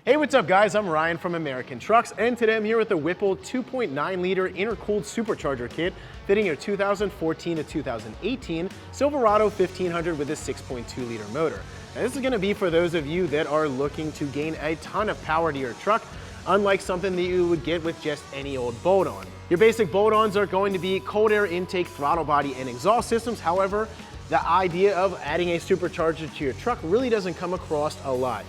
Hey, what's up guys? I'm Ryan from American Trucks, and today I'm here with the Whipple 2.9L Intercooled Supercharger kit fitting your 2014 to 2018 Silverado 1500 with a 6.2-liter motor. Now, this is going to be for those of you that are looking to gain a ton of power to your truck, unlike something that you would get with just any old bolt-on. Your basic bolt-ons are going to be cold air intake, throttle body, and exhaust systems. However, the idea of adding a supercharger to your truck really doesn't come across a lot.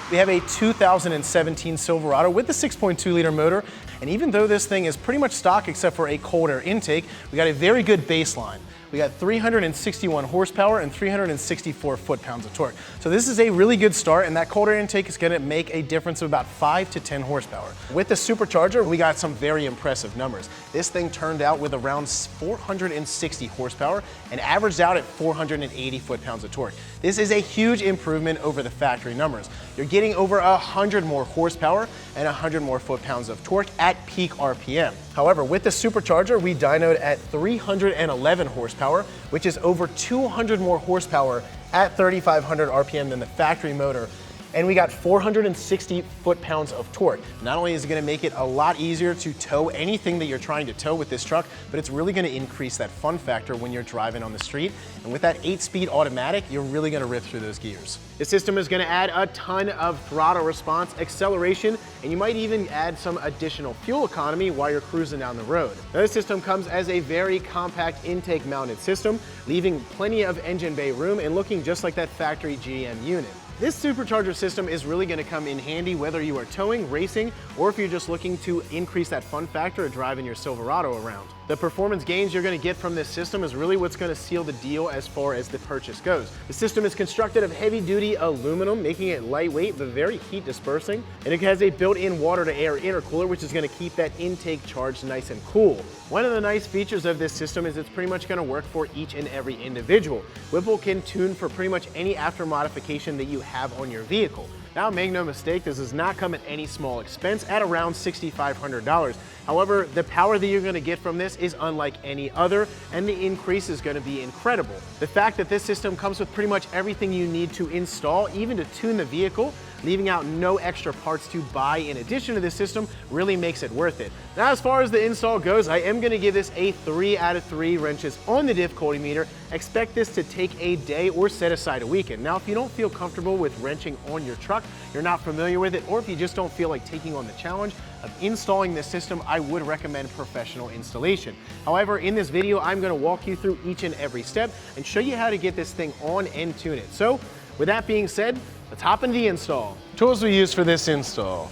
We have a 2017 Silverado with the 6.2-liter motor, and even though this thing is pretty much stock except for a cold air intake, we got a very good baseline. We got 361 horsepower and 364 foot-pounds of torque. So this is a really good start, and that cold air intake is gonna make a difference of about 5 to 10 horsepower. With the supercharger, we got some very impressive numbers. This thing turned out with around 460 horsepower and averaged out at 480 foot-pounds of torque. This is a huge improvement over the factory numbers. You're getting over 100 more horsepower and 100 more foot-pounds of torque at peak RPM. However, with the supercharger, we dynoed at 311 horsepower, which is over 200 more horsepower at 3,500 RPM than the factory motor. And we got 460 foot-pounds of torque. Not only is it gonna make it a lot easier to tow anything that you're trying to tow with this truck, but it's really gonna increase that fun factor when you're driving on the street. And with that 8-speed automatic, you're really gonna rip through those gears. The system is gonna add a ton of throttle response, acceleration, and you might even add some additional fuel economy while you're cruising down the road. Now, this system comes as a very compact intake-mounted system, leaving plenty of engine bay room and looking just like that factory GM unit. This supercharger system is really going to come in handy whether you are towing, racing, or if you're just looking to increase that fun factor of driving your Silverado around. The performance gains you're going to get from this system is really what's going to seal the deal as far as the purchase goes. The system is constructed of heavy-duty aluminum, making it lightweight but very heat dispersing, and it has a built-in water-to-air intercooler, which is going to keep that intake charged nice and cool. One of the nice features of this system is it's pretty much going to work for each and every individual. Whipple can tune for pretty much any after modification that you have on your vehicle. Now, make no mistake, this does not come at any small expense at around $6,500. However, the power that you're going to get from this is unlike any other, and the increase is going to be incredible. The fact that this system comes with pretty much everything you need to install, even to tune the vehicle, leaving out no extra parts to buy in addition to this system, really makes it worth it. Now, as far as the install goes, I am going to give this a 3 out of 3 wrenches on the difficulty meter. Expect this to take a day or set aside a weekend. Now, if you don't feel comfortable with wrenching on your truck, you're not familiar with it, or if you just don't feel like taking on the challenge of installing this system, I would recommend professional installation. However, in this video, I'm going to walk you through each and every step and show you how to get this thing on and tune it. So, with that being said, let's hop into the install. Tools we use for this install: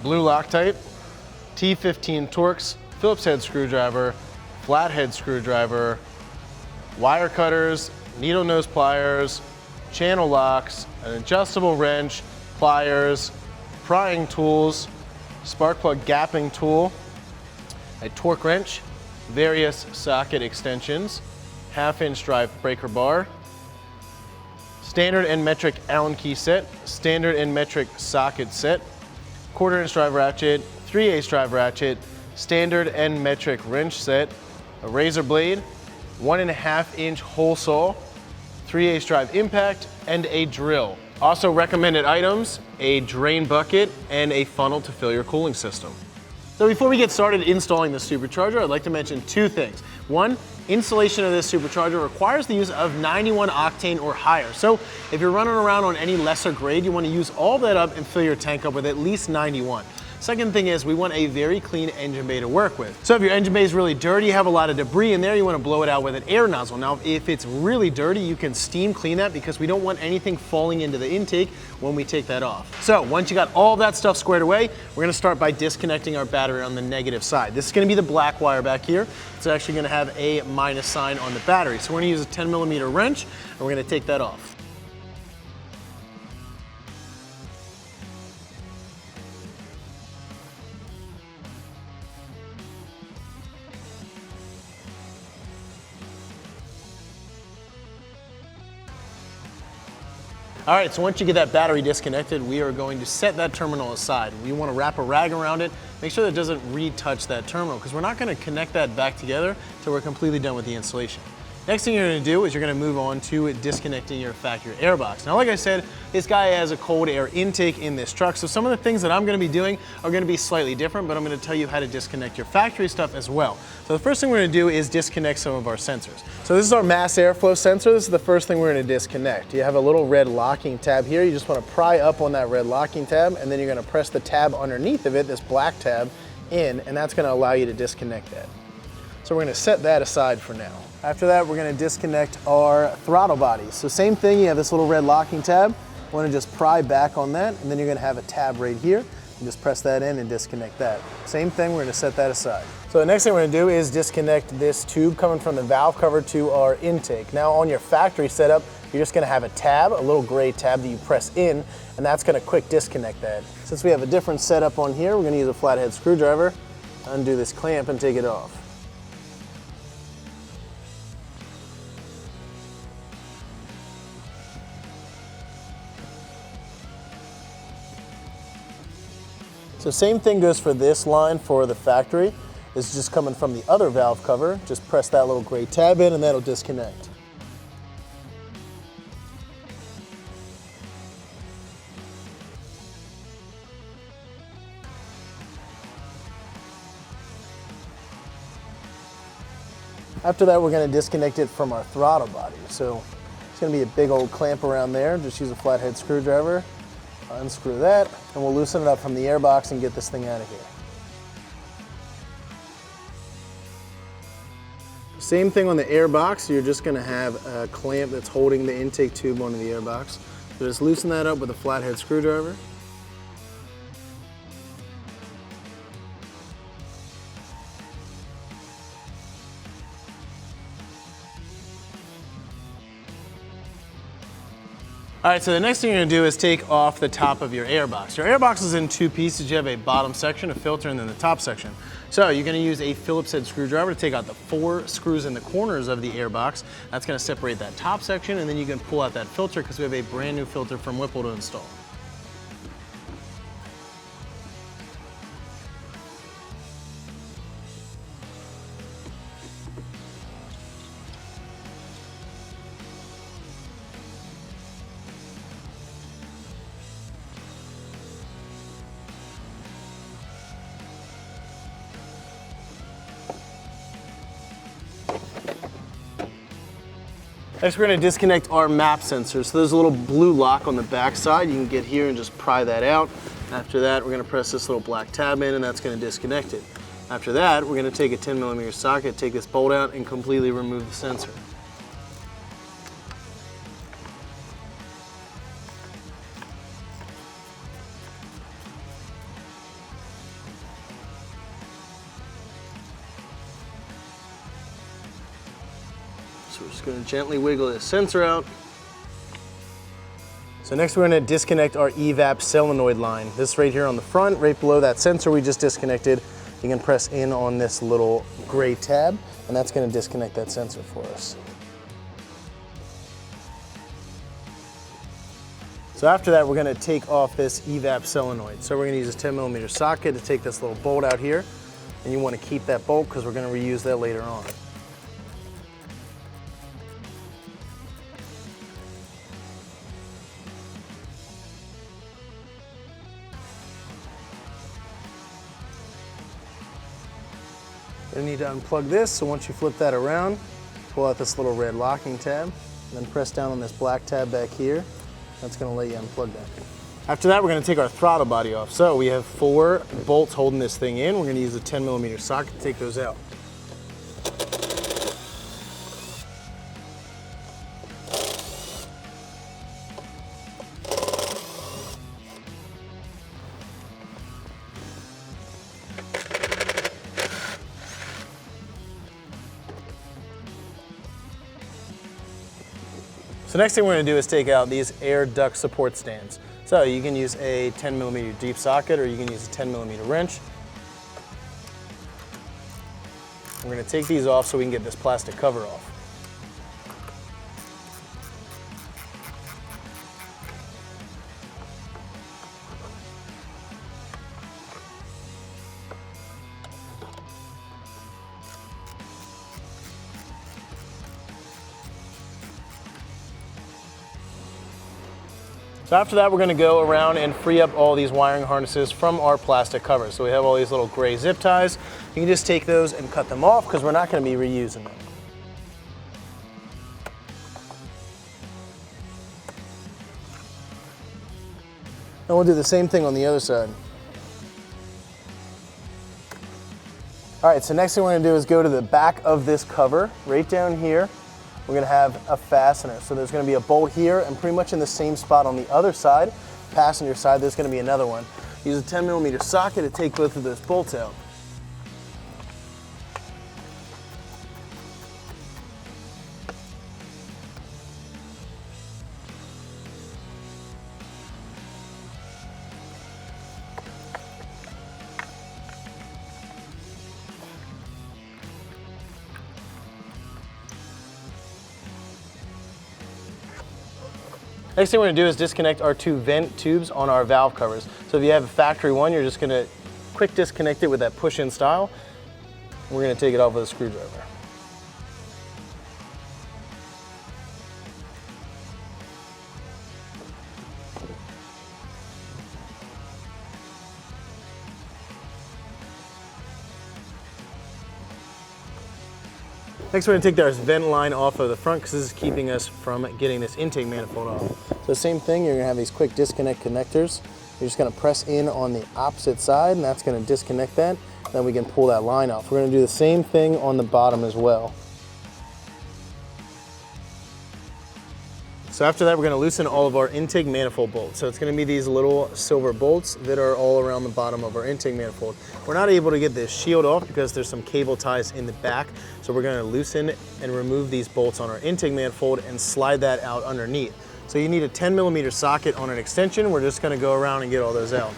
blue Loctite, T15 Torx, Phillips head screwdriver, flathead screwdriver, wire cutters, needle nose pliers, channel locks, an adjustable wrench, pliers, prying tools, spark plug gapping tool, a torque wrench, various socket extensions, 1/2-inch drive breaker bar, standard and metric Allen key set, standard and metric socket set, 1/4-inch drive ratchet, 3/8 drive ratchet, standard and metric wrench set, a razor blade, 1.5-inch hole saw, 3/8 drive impact, and a drill. Also recommended items: a drain bucket and a funnel to fill your cooling system. So before we get started installing the supercharger, I'd like to mention 2 things. One, installation of this supercharger requires the use of 91 octane or higher. So if you're running around on any lesser grade, you want to use all that up and fill your tank up with at least 91. Second thing is we want a very clean engine bay to work with. So if your engine bay is really dirty, you have a lot of debris in there, you want to blow it out with an air nozzle. Now, if it's really dirty, you can steam clean that because we don't want anything falling into the intake when we take that off. So once you got all that stuff squared away, we're going to start by disconnecting our battery on the negative side. This is going to be the black wire back here. It's actually going to have a minus sign on the battery. So we're going to use a 10mm wrench, and we're going to take that off. All right, so once you get that battery disconnected, we are going to set that terminal aside. We want to wrap a rag around it, make sure that it doesn't retouch that terminal, because we're not going to connect that back together until we're completely done with the installation. Next thing you're going to do is you're going to move on to disconnecting your factory air box. Now, like I said, this guy has a cold air intake in this truck, so some of the things that I'm going to be doing are going to be slightly different, but I'm going to tell you how to disconnect your factory stuff as well. So the first thing we're going to do is disconnect some of our sensors. So this is our mass airflow sensor. This is the first thing we're going to disconnect. You have a little red locking tab here. You just want to pry up on that red locking tab, and then you're going to press the tab underneath of it, this black tab, in, and that's going to allow you to disconnect that. So we're going to set that aside for now. After that, we're going to disconnect our throttle bodies. So same thing, you have this little red locking tab. You want to just pry back on that, and then you're going to have a tab right here. You just press that in and disconnect that. Same thing, we're going to set that aside. So the next thing we're going to do is disconnect this tube coming from the valve cover to our intake. Now on your factory setup, you're just going to have a tab, a little gray tab that you press in, and that's going to quick disconnect that. Since we have a different setup on here, we're going to use a flathead screwdriver, undo this clamp and take it off. So same thing goes for this line for the factory. It's just coming from the other valve cover. Just press that little gray tab in and that'll disconnect. After that, we're going to disconnect it from our throttle body. So it's going to be a big old clamp around there. Just use a flathead screwdriver. Unscrew that, and we'll loosen it up from the airbox and get this thing out of here. Same thing on the airbox, you're just going to have a clamp that's holding the intake tube onto the airbox. So just loosen that up with a flathead screwdriver. All right, so the next thing you're gonna do is take off the top of your airbox. Your airbox is in two pieces. You have a bottom section, a filter, and then the top section. So you're gonna use a Phillips head screwdriver to take out the 4 screws in the corners of the airbox. That's gonna separate that top section, and then you can pull out that filter because we have a brand new filter from Whipple to install. Next, we're going to disconnect our map sensor. So there's a little blue lock on the back side. You can get here and just pry that out. After that, we're going to press this little black tab in, and that's going to disconnect it. After that, we're going to take a 10mm socket, take this bolt out, and completely remove the sensor. So we're just going to gently wiggle this sensor out. So next we're going to disconnect our Evap solenoid line. This right here on the front, right below that sensor we just disconnected. You can press in on this little gray tab, and that's going to disconnect that sensor for us. So after that, we're going to take off this Evap solenoid. So we're going to use a 10mm socket to take this little bolt out here, and you want to keep that bolt because we're going to reuse that later on. You need to unplug this, so once you flip that around, pull out this little red locking tab, and then press down on this black tab back here. That's going to let you unplug that. After that, we're going to take our throttle body off. So we have 4 bolts holding this thing in. We're going to use a 10mm socket to take those out. So next thing we're going to do is take out these air duct support stands. So you can use a 10mm deep socket, or you can use a 10mm wrench. We're going to take these off so we can get this plastic cover off. So after that, we're gonna go around and free up all these wiring harnesses from our plastic covers. So we have all these little gray zip ties. You can just take those and cut them off because we're not gonna be reusing them. And we'll do the same thing on the other side. All right, so next thing we're gonna do is go to the back of this cover. Right down here, we're gonna have a fastener. So there's gonna be a bolt here, and pretty much in the same spot on the other side, passenger side, there's gonna be another one. Use a 10mm socket to take both of those bolts out. Next thing we're gonna do is disconnect our two vent tubes on our valve covers. So if you have a factory one, you're just gonna quick disconnect it with that push-in style. We're gonna take it off with a screwdriver. Next, we're gonna take our vent line off of the front because this is keeping us from getting this intake manifold off. So same thing, you're gonna have these quick disconnect connectors. You're just gonna press in on the opposite side and that's gonna disconnect that. Then we can pull that line off. We're gonna do the same thing on the bottom as well. So after that, we're gonna loosen all of our intake manifold bolts. So it's gonna be these little silver bolts that are all around the bottom of our intake manifold. We're not able to get this shield off because there's some cable ties in the back. So we're gonna loosen and remove these bolts on our intake manifold and slide that out underneath. So you need a 10mm socket on an extension. We're just gonna go around and get all those out.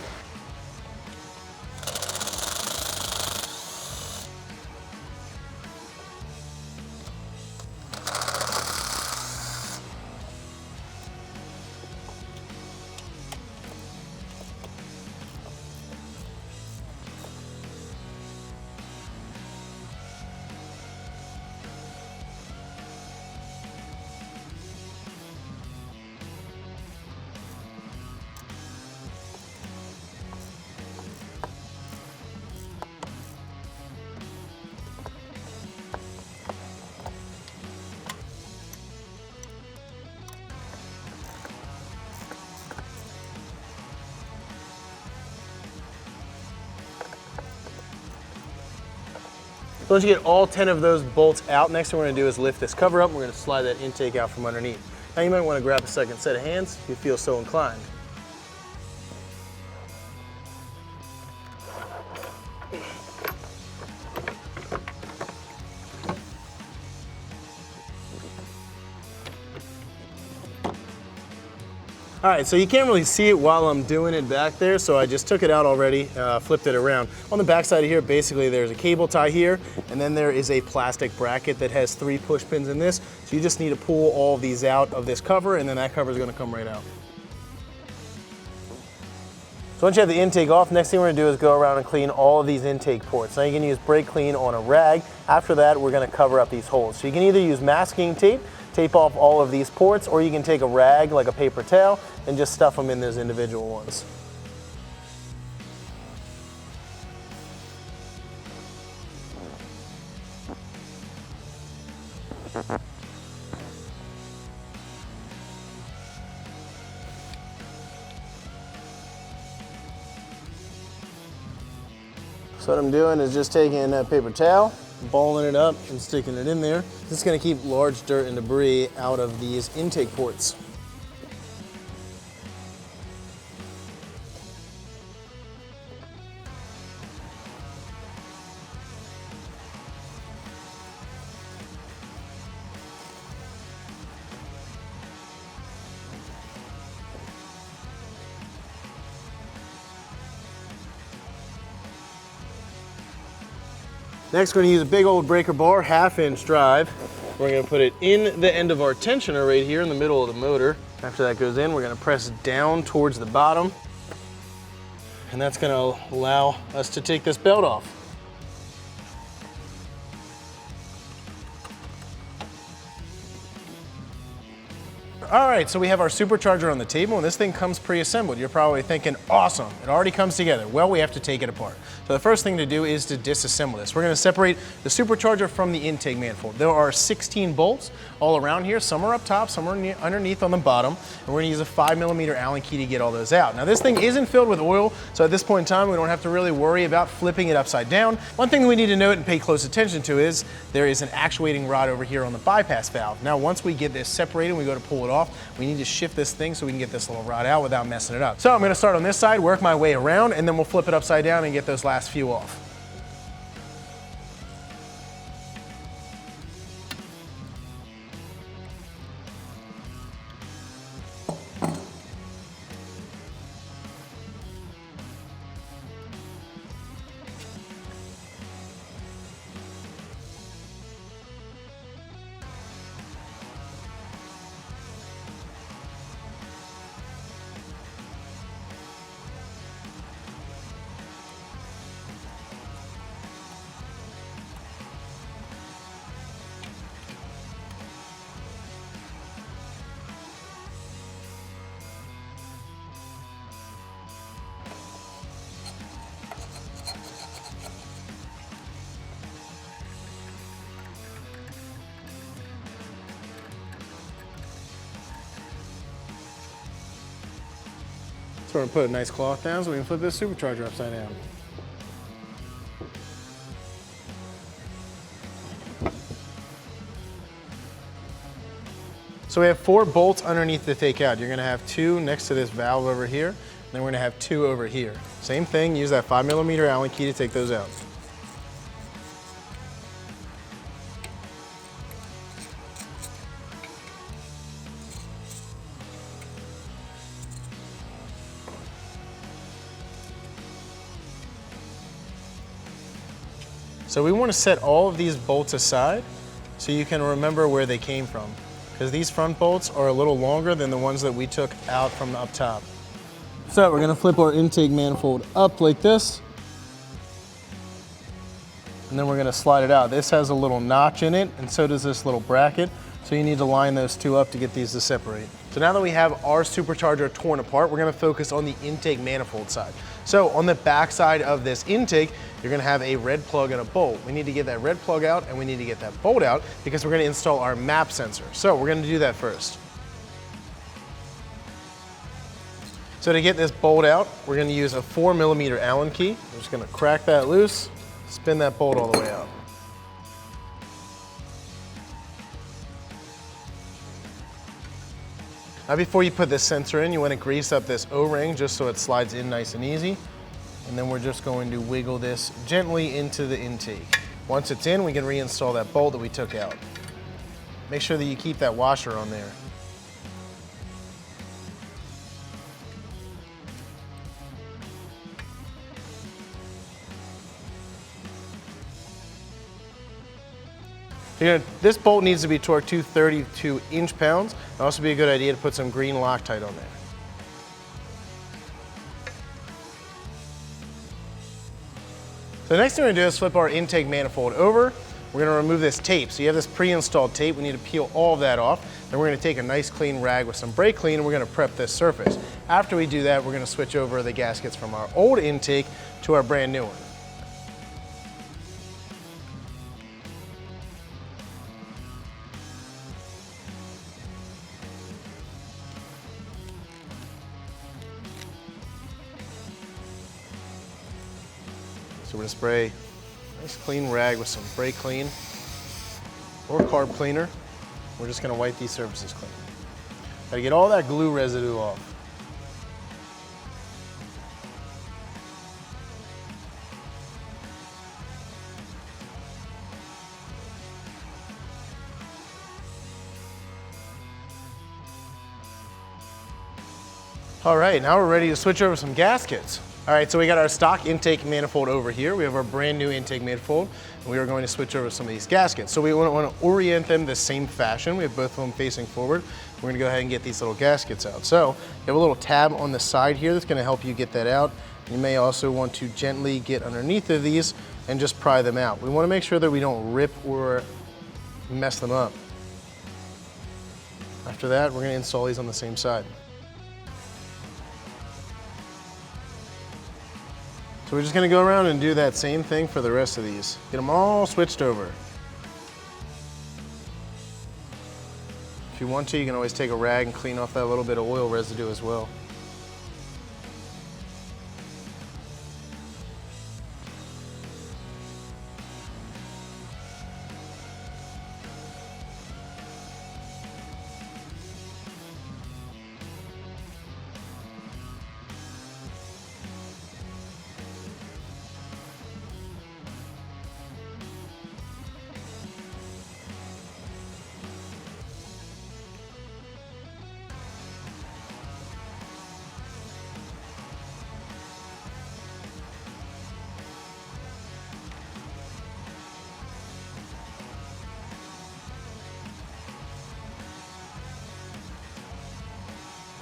So once you get all 10 of those bolts out, next thing we're gonna do is lift this cover up and we're gonna slide that intake out from underneath. Now you might wanna grab a second set of hands if you feel so inclined. All right, so you can't really see it while I'm doing it back there, so I just took it out already, flipped it around. On the back side of here, basically there's a cable tie here, and then there is a plastic bracket that has 3 push pins in this, so you just need to pull all of these out of this cover, and then that cover is gonna come right out. So once you have the intake off, next thing we're gonna do is go around and clean all of these intake ports. Now you can use brake clean on a rag. After that, we're gonna cover up these holes. So you can either use masking tape, tape off all of these ports, or you can take a rag, like a paper towel, and just stuff them in those individual ones. So what I'm doing is just taking a paper towel, balling it up and sticking it in there. This is going to keep large dirt and debris out of these intake ports. Next, we're going to use a big old breaker bar, 1/2-inch drive. We're going to put it in the end of our tensioner right here in the middle of the motor. After that goes in, we're going to press down towards the bottom, and that's going to allow us to take this belt off. All right, so we have our supercharger on the table, and this thing comes pre-assembled. You're probably thinking, awesome, it already comes together. Well, we have to take it apart. So the first thing to do is to disassemble this. We're gonna separate the supercharger from the intake manifold. There are 16 bolts all around here. Some are up top, some are underneath on the bottom, and we're gonna use a 5mm Allen key to get all those out. Now this thing isn't filled with oil, so at this point in time, we don't have to really worry about flipping it upside down. One thing we need to note and pay close attention to is there is an actuating rod over here on the bypass valve. Now once we get this separated, we go to pull it off, we need to shift this thing so we can get this little rod out without messing it up. So I'm gonna start on this side, work my way around, and then we'll flip it upside down and get those last few off. So we're gonna put a nice cloth down so we can flip this supercharger upside down. So we have 4 bolts underneath to take out. You're gonna have 2 next to this valve over here, and then we're gonna have 2 over here. Same thing, use that 5mm Allen key to take those out. So we want to set all of these bolts aside so you can remember where they came from, because these front bolts are a little longer than the ones that we took out from the up top. So we're going to flip our intake manifold up like this, and then we're going to slide it out. This has a little notch in it, and so does this little bracket, so you need to line those 2 up to get these to separate. So now that we have our supercharger torn apart, we're going to focus on the intake manifold side. So on the back side of this intake, you're going to have a red plug and a bolt. We need to get that red plug out and we need to get that bolt out because we're going to install our map sensor. So we're going to do that first. So to get this bolt out, we're going to use a 4mm Allen key. We're just going to crack that loose, spin that bolt all the way out. Now before you put this sensor in, you want to grease up this O-ring just so it slides in nice and easy. And then we're just going to wiggle this gently into the intake. Once it's in, we can reinstall that bolt that we took out. Make sure that you keep that washer on there. This bolt needs to be torqued to 32 inch-pounds. It'd also be a good idea to put some green Loctite on there. So the next thing we're gonna do is flip our intake manifold over. We're gonna remove this tape. So you have this pre-installed tape. We need to peel all of that off. Then we're gonna take a nice clean rag with some brake clean and we're gonna prep this surface. After we do that, we're gonna switch over the gaskets from our old intake to our brand new one. So we're gonna spray a nice clean rag with some brake clean or carb cleaner. We're just gonna wipe these surfaces clean. Gotta get all that glue residue off. All right, now we're ready to switch over some gaskets. All right, so we got our stock intake manifold over here. We have our brand new intake manifold, and we are going to switch over some of these gaskets. So we want to orient them the same fashion. We have both of them facing forward. We're gonna go ahead and get these little gaskets out. So you have a little tab on the side here that's gonna help you get that out. You may also want to gently get underneath of these and just pry them out. We wanna make sure that we don't rip or mess them up. After that, we're gonna install these on the same side. So we're just gonna go around and do that same thing for the rest of these. Get them all switched over. If you want to, you can always take a rag and clean off that little bit of oil residue as well.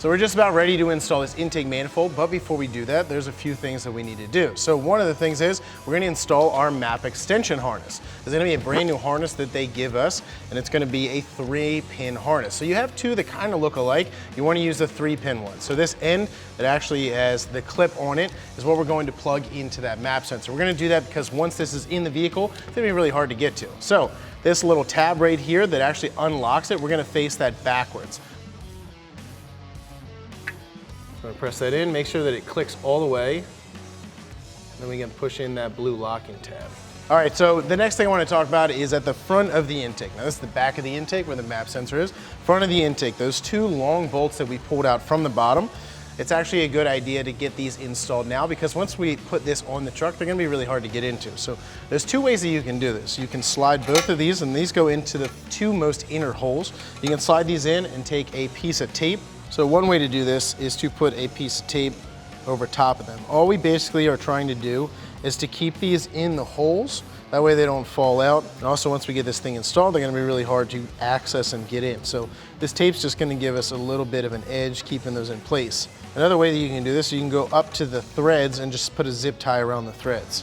So we're just about ready to install this intake manifold, but before we do that, there's a few things that we need to do. So one of the things is we're gonna install our MAP extension harness. There's gonna be a brand new harness that they give us, and it's gonna be a 3-pin harness. So you have two that kind of look alike. You wanna use the 3-pin one. So this end that actually has the clip on it is what we're going to plug into that MAP sensor. We're gonna do that because once this is in the vehicle, it's gonna be really hard to get to. So this little tab right here that actually unlocks it, we're gonna face that backwards. I'm gonna press that in, make sure that it clicks all the way, and then we can push in that blue locking tab. All right, so the next thing I wanna talk about is at the front of the intake. Now this is the back of the intake where the MAP sensor is. Front of the intake, those two long bolts that we pulled out from the bottom, it's actually a good idea to get these installed now because once we put this on the truck, they're gonna be really hard to get into. So there's two ways that you can do this. You can slide both of these, and these go into the two most inner holes. You can slide these in and take a piece of tape. So one way to do this is to put a piece of tape over top of them. All we basically are trying to do is to keep these in the holes. That way they don't fall out. And also once we get this thing installed, they're gonna be really hard to access and get in. So this tape's just gonna give us a little bit of an edge, keeping those in place. Another way that you can do this, you can go up to the threads and just put a zip tie around the threads.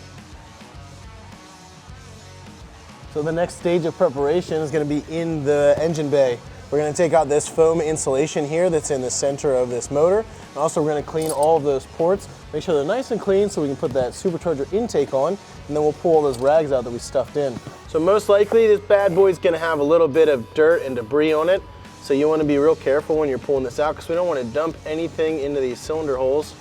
So the next stage of preparation is gonna be in the engine bay. We're gonna take out this foam insulation here that's in the center of this motor. And also we're gonna clean all of those ports, make sure they're nice and clean so we can put that supercharger intake on, and then we'll pull all those rags out that we stuffed in. So most likely this bad boy's gonna have a little bit of dirt and debris on it. So you wanna be real careful when you're pulling this out because we don't wanna dump anything into these cylinder holes.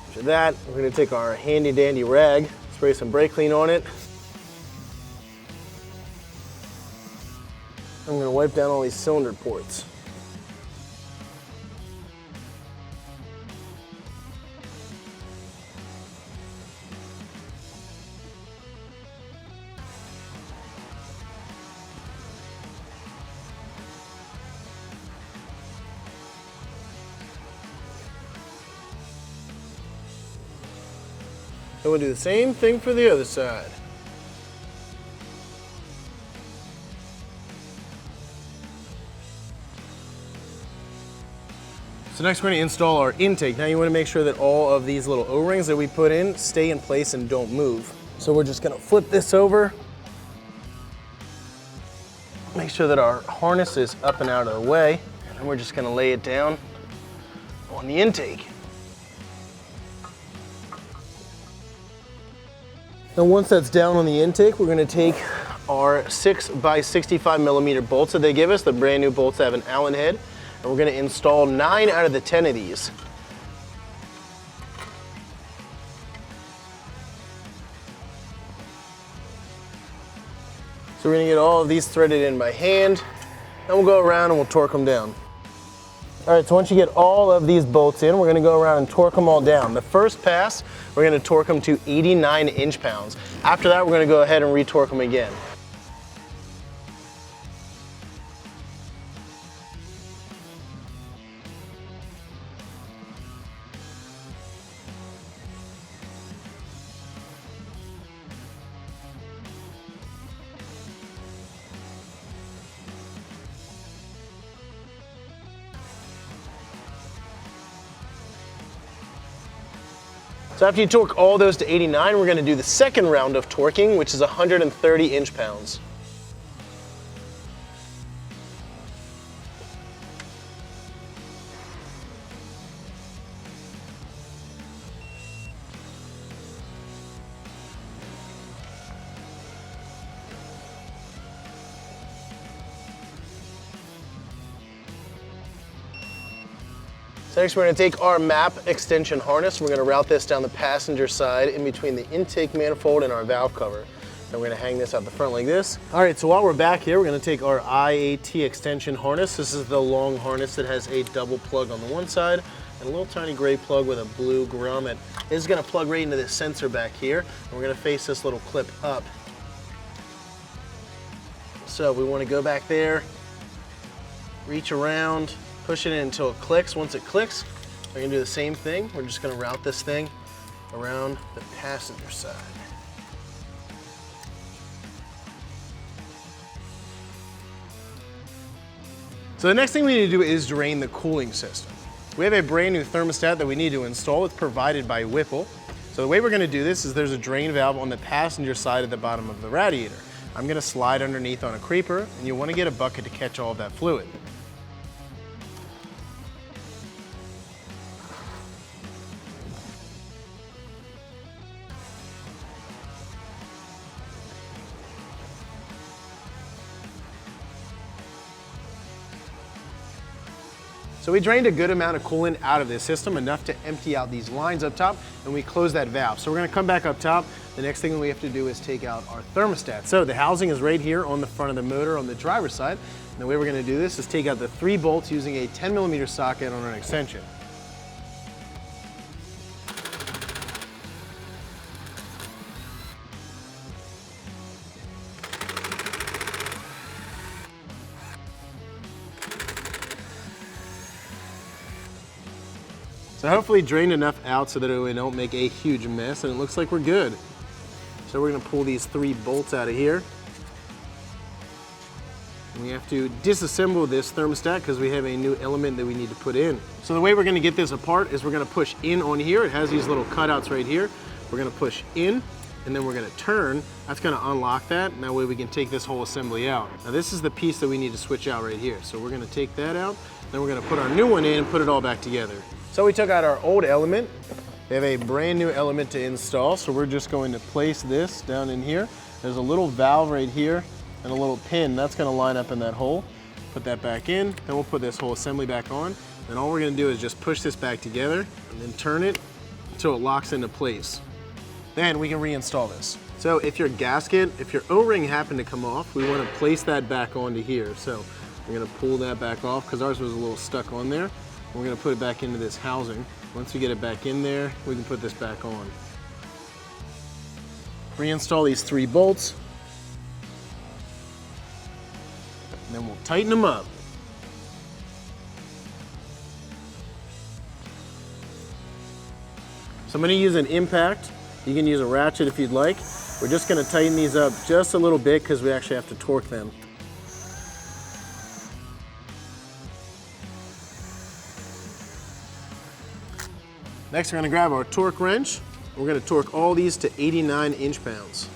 After that, we're gonna take our handy dandy rag, spray some brake clean on it. I'm gonna wipe down all these cylinder ports. Then we'll do the same thing for the other side. So next we're going to install our intake. Now you want to make sure that all of these little O-rings that we put in stay in place and don't move. So we're just going to flip this over. Make sure that our harness is up and out of the way. And we're just going to lay it down on the intake. Now once that's down on the intake, we're going to take our 6x65mm bolts that they give us, the brand new bolts that have an Allen head. And we're going to install 9 out of the 10 of these. So we're going to get all of these threaded in by hand, and we'll go around and we'll torque them down. All right, so once you get all of these bolts in, we're going to go around and torque them all down. The first pass, we're going to torque them to 89 inch-pounds. After that, we're going to go ahead and re-torque them again. So after you torque all those to 89, we're gonna do the second round of torquing, which is 130 inch-pounds. So next we're going to take our MAP extension harness. We're going to route this down the passenger side in between the intake manifold and our valve cover. And we're going to hang this out the front like this. All right, so while we're back here, we're going to take our IAT extension harness. This is the long harness that has a double plug on the one side and a little tiny gray plug with a blue grommet. This is going to plug right into this sensor back here. And we're going to face this little clip up. So we want to go back there, reach around, push it in until it clicks. Once it clicks, we're gonna do the same thing. We're just gonna route this thing around the passenger side. So the next thing we need to do is drain the cooling system. We have a brand new thermostat that we need to install. It's provided by Whipple. So the way we're gonna do this is there's a drain valve on the passenger side at the bottom of the radiator. I'm gonna slide underneath on a creeper, and you wanna get a bucket to catch all of that fluid. So we drained a good amount of coolant out of this system, enough to empty out these lines up top, and we closed that valve. So we're gonna come back up top. The next thing we have to do is take out our thermostat. So the housing is right here on the front of the motor on the driver's side. And the way we're gonna do this is take out the 3 bolts using a 10mm socket on an extension. So hopefully drained enough out so that we don't make a huge mess, and it looks like we're good. So we're gonna pull these 3 bolts out of here. And we have to disassemble this thermostat because we have a new element that we need to put in. So the way we're gonna get this apart is we're gonna push in on here. It has these little cutouts right here. We're gonna push in, and then we're gonna turn. That's gonna unlock that, and that way we can take this whole assembly out. Now this is the piece that we need to switch out right here. So we're gonna take that out, then we're gonna put our new one in and put it all back together. So we took out our old element. We have a brand new element to install, so we're just going to place this down in here. There's a little valve right here and a little pin. That's gonna line up in that hole. Put that back in, then we'll put this whole assembly back on. Then all we're gonna do is just push this back together and then turn it until it locks into place. Then we can reinstall this. So if your gasket, if your O-ring happened to come off, we wanna place that back onto here. So we're gonna pull that back off because ours was a little stuck on there. We're gonna put it back into this housing. Once we get it back in there, we can put this back on. Reinstall these 3 bolts. And then we'll tighten them up. So I'm gonna use an impact. You can use a ratchet if you'd like. We're just gonna tighten these up just a little bit because we actually have to torque them. Next, we're gonna grab our torque wrench. We're gonna torque all these to 89 inch-pounds.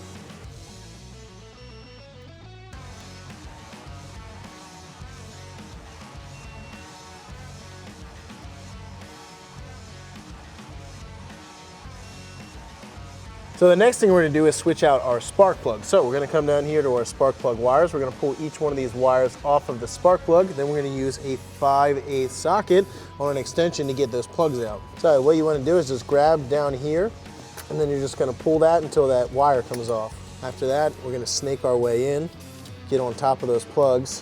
So the next thing we're gonna do is switch out our spark plug. So we're gonna come down here to our spark plug wires. We're gonna pull each one of these wires off of the spark plug. Then we're gonna use a 5/8 socket on an extension to get those plugs out. So what you wanna do is just grab down here, and then you're just gonna pull that until that wire comes off. After that, we're gonna snake our way in, get on top of those plugs,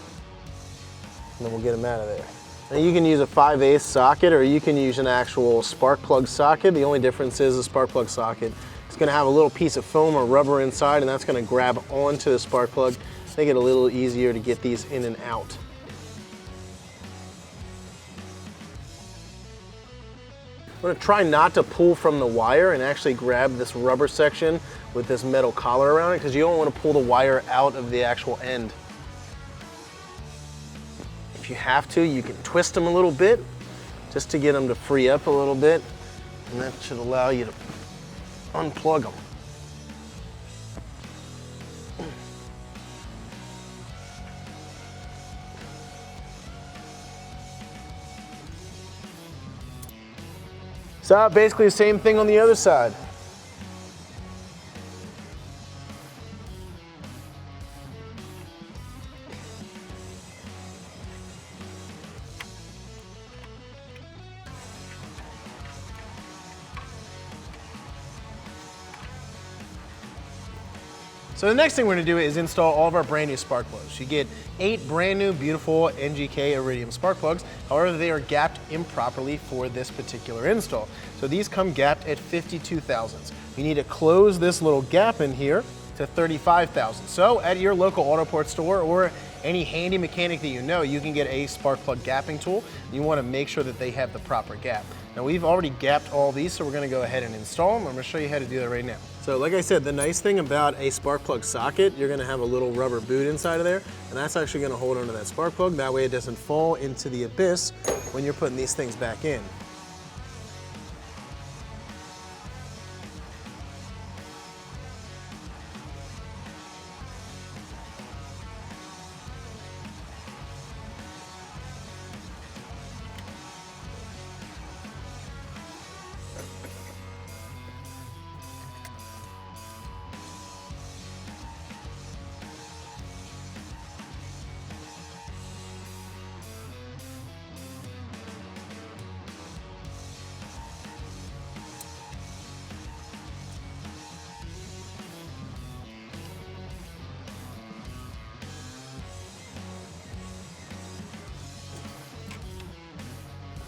and then we'll get them out of there. Now you can use a 5/8 socket, or you can use an actual spark plug socket. The only difference is the spark plug socket, it's gonna have a little piece of foam or rubber inside, and that's gonna grab onto the spark plug, make it a little easier to get these in and out. We're gonna try not to pull from the wire and actually grab this rubber section with this metal collar around it, because you don't wanna pull the wire out of the actual end. If you have to, you can twist them a little bit just to get them to free up a little bit, and that should allow you to unplug them. So basically the same thing on the other side. So the next thing we're gonna do is install all of our brand new spark plugs. You get 8 brand new beautiful NGK Iridium spark plugs. However, they are gapped improperly for this particular install. So these come gapped at 52 thousandths. You need to close this little gap in here to 35 thousandths. So at your local Autoport store or any handy mechanic that you know, you can get a spark plug gapping tool. You wanna make sure that they have the proper gap. Now we've already gapped all these, so we're gonna go ahead and install them. I'm gonna show you how to do that right now. So like I said, the nice thing about a spark plug socket, you're gonna have a little rubber boot inside of there, and that's actually gonna hold onto that spark plug. That way it doesn't fall into the abyss when you're putting these things back in.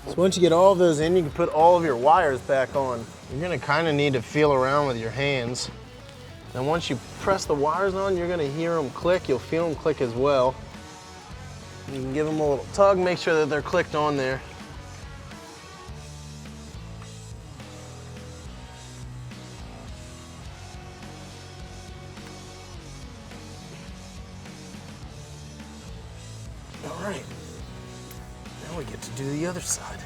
So once you get all of those in, you can put all of your wires back on. You're gonna kinda need to feel around with your hands. And once you press the wires on, you're gonna hear them click. You'll feel them click as well. You can give them a little tug, make sure that they're clicked on there. All right. Now we get to do the other side.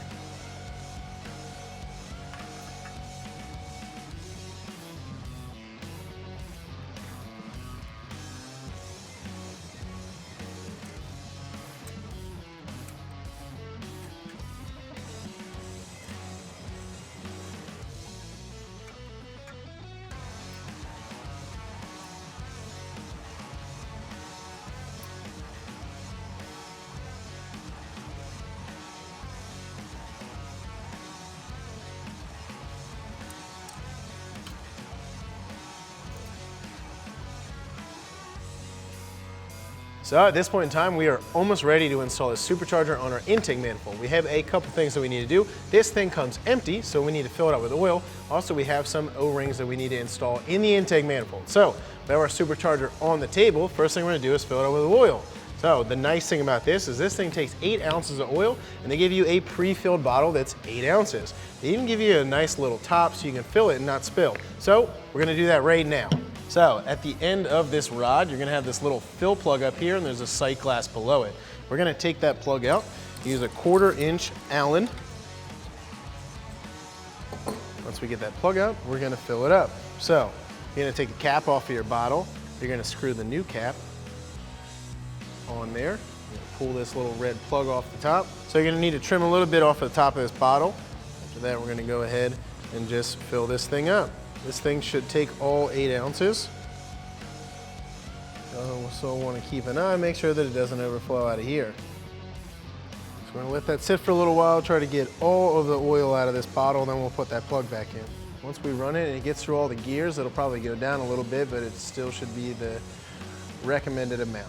So at this point in time, we are almost ready to install a supercharger on our intake manifold. We have a couple things that we need to do. This thing comes empty, so we need to fill it up with oil. Also, we have some O-rings that we need to install in the intake manifold. So we have our supercharger on the table. First thing we're gonna do is fill it up with oil. So the nice thing about this is this thing takes 8 ounces of oil, and they give you a pre-filled bottle that's 8 ounces. They even give you a nice little top so you can fill it and not spill. So we're gonna do that right now. So at the end of this rod, you're gonna have this little fill plug up here, and there's a sight glass below it. We're gonna take that plug out, use a 1/4 inch Allen. Once we get that plug out, we're gonna fill it up. So you're gonna take the cap off of your bottle. You're gonna screw the new cap on there. You're gonna pull this little red plug off the top. So you're gonna need to trim a little bit off of the top of this bottle. After that, we're gonna go ahead and just fill this thing up. This thing should take all 8 ounces. So want to keep an eye, make sure that it doesn't overflow out of here. So we're gonna let that sit for a little while, try to get all of the oil out of this bottle, then we'll put that plug back in. Once we run it and it gets through all the gears, it'll probably go down a little bit, but it still should be the recommended amount.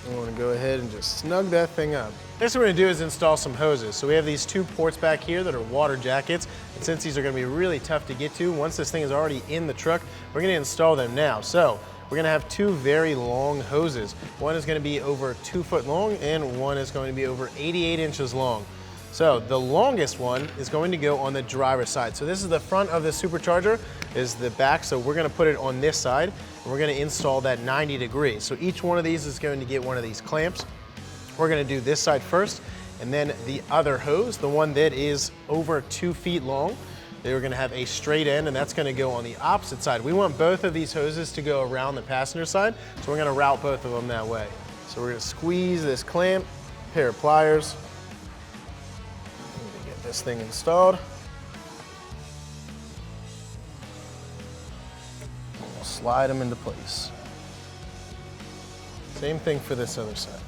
I want to go ahead and just snug that thing up. Next thing we're going to do is install some hoses. So we have these 2 ports back here that are water jackets, and since these are going to be really tough to get to, once this thing is already in the truck, we're going to install them now. So we're going to have 2 very long hoses. One is going to be over 2 foot long, and one is going to be over 88 inches long. So the longest one is going to go on the driver's side. So this is the front of the supercharger, is the back. So we're gonna put it on this side, and we're gonna install that 90 degrees. So each one of these is going to get one of these clamps. We're gonna do this side first, and then the other hose, the one that is over 2 feet long, they're gonna have a straight end, and that's gonna go on the opposite side. We want both of these hoses to go around the passenger side, so we're gonna route both of them that way. So we're gonna squeeze this clamp, pair of pliers, get this thing installed. And we'll slide them into place. Same thing for this other side.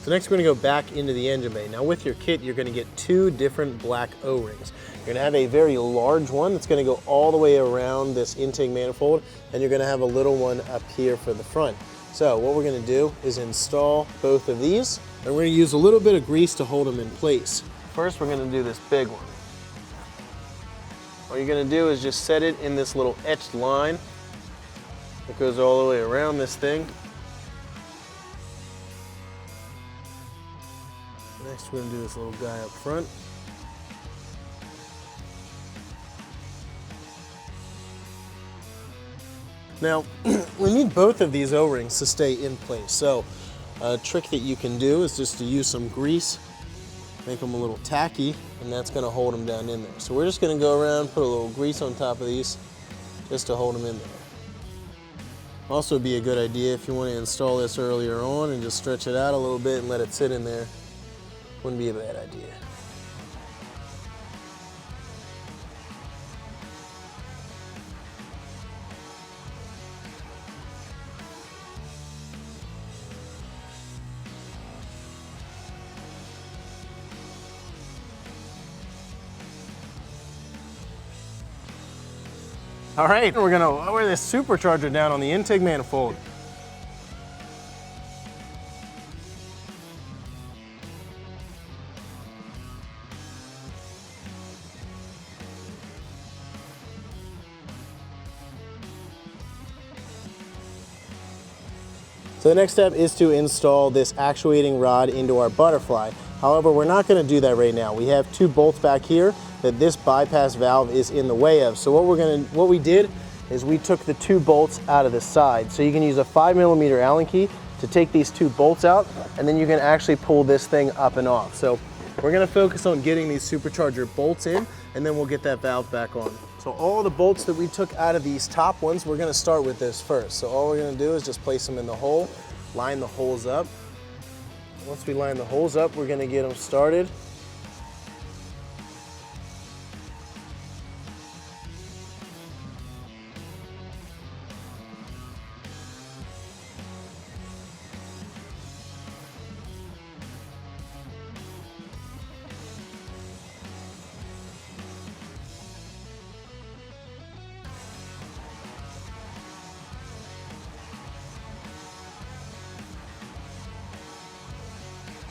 So next we're gonna go back into the engine bay. Now with your kit, you're gonna get 2 different black O-rings. You're gonna have a very large one that's gonna go all the way around this intake manifold, and you're gonna have a little one up here for the front. So what we're gonna do is install both of these, and we're gonna use a little bit of grease to hold them in place. First, we're gonna do this big one. All you're gonna do is just set it in this little etched line that goes all the way around this thing. Next, we're gonna do this little guy up front. Now, we need both of these O-rings to stay in place. So a trick that you can do is just to use some grease, make them a little tacky, and that's gonna hold them down in there. So we're just gonna go around, put a little grease on top of these just to hold them in there. Also be a good idea if you want to install this earlier on and just stretch it out a little bit and let it sit in there. Wouldn't be a bad idea. All right, we're gonna lower this supercharger down on the intake manifold. So the next step is to install this actuating rod into our butterfly. However, we're not going to do that right now. We have 2 bolts back here that this bypass valve is in the way of. So what we did is we took the 2 bolts out of the side. So you can use a 5mm Allen key to take these 2 bolts out, and then you can actually pull this thing up and off. So we're going to focus on getting these supercharger bolts in, and then we'll get that valve back on. So all the bolts that we took out of these top ones, we're gonna start with this first. So all we're gonna do is just place them in the hole, line the holes up. Once we line the holes up, we're gonna get them started.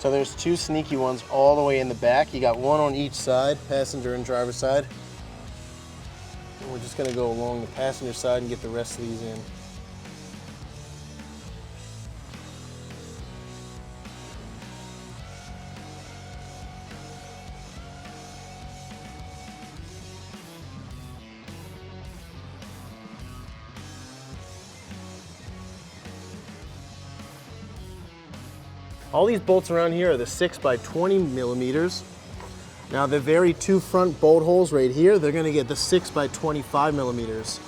So there's 2 sneaky ones all the way in the back. You got 1 on each side, passenger and driver side. And we're just gonna go along the passenger side and get the rest of these in. All these bolts around here are the 6x20mm. Now the very 2 front bolt holes right here, they're gonna get the 6x25mm.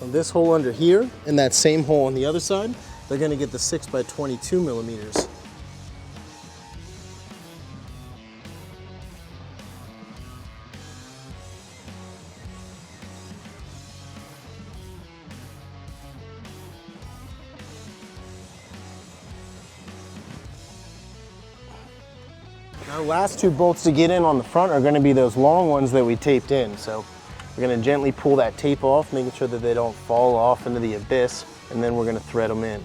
This hole under here and that same hole on the other side, they're going to get the 6x22mm. Our last two bolts to get in on the front are going to be those long ones that we taped in. So we're going to gently pull that tape off, making sure that they don't fall off into the abyss, and then we're going to thread them in.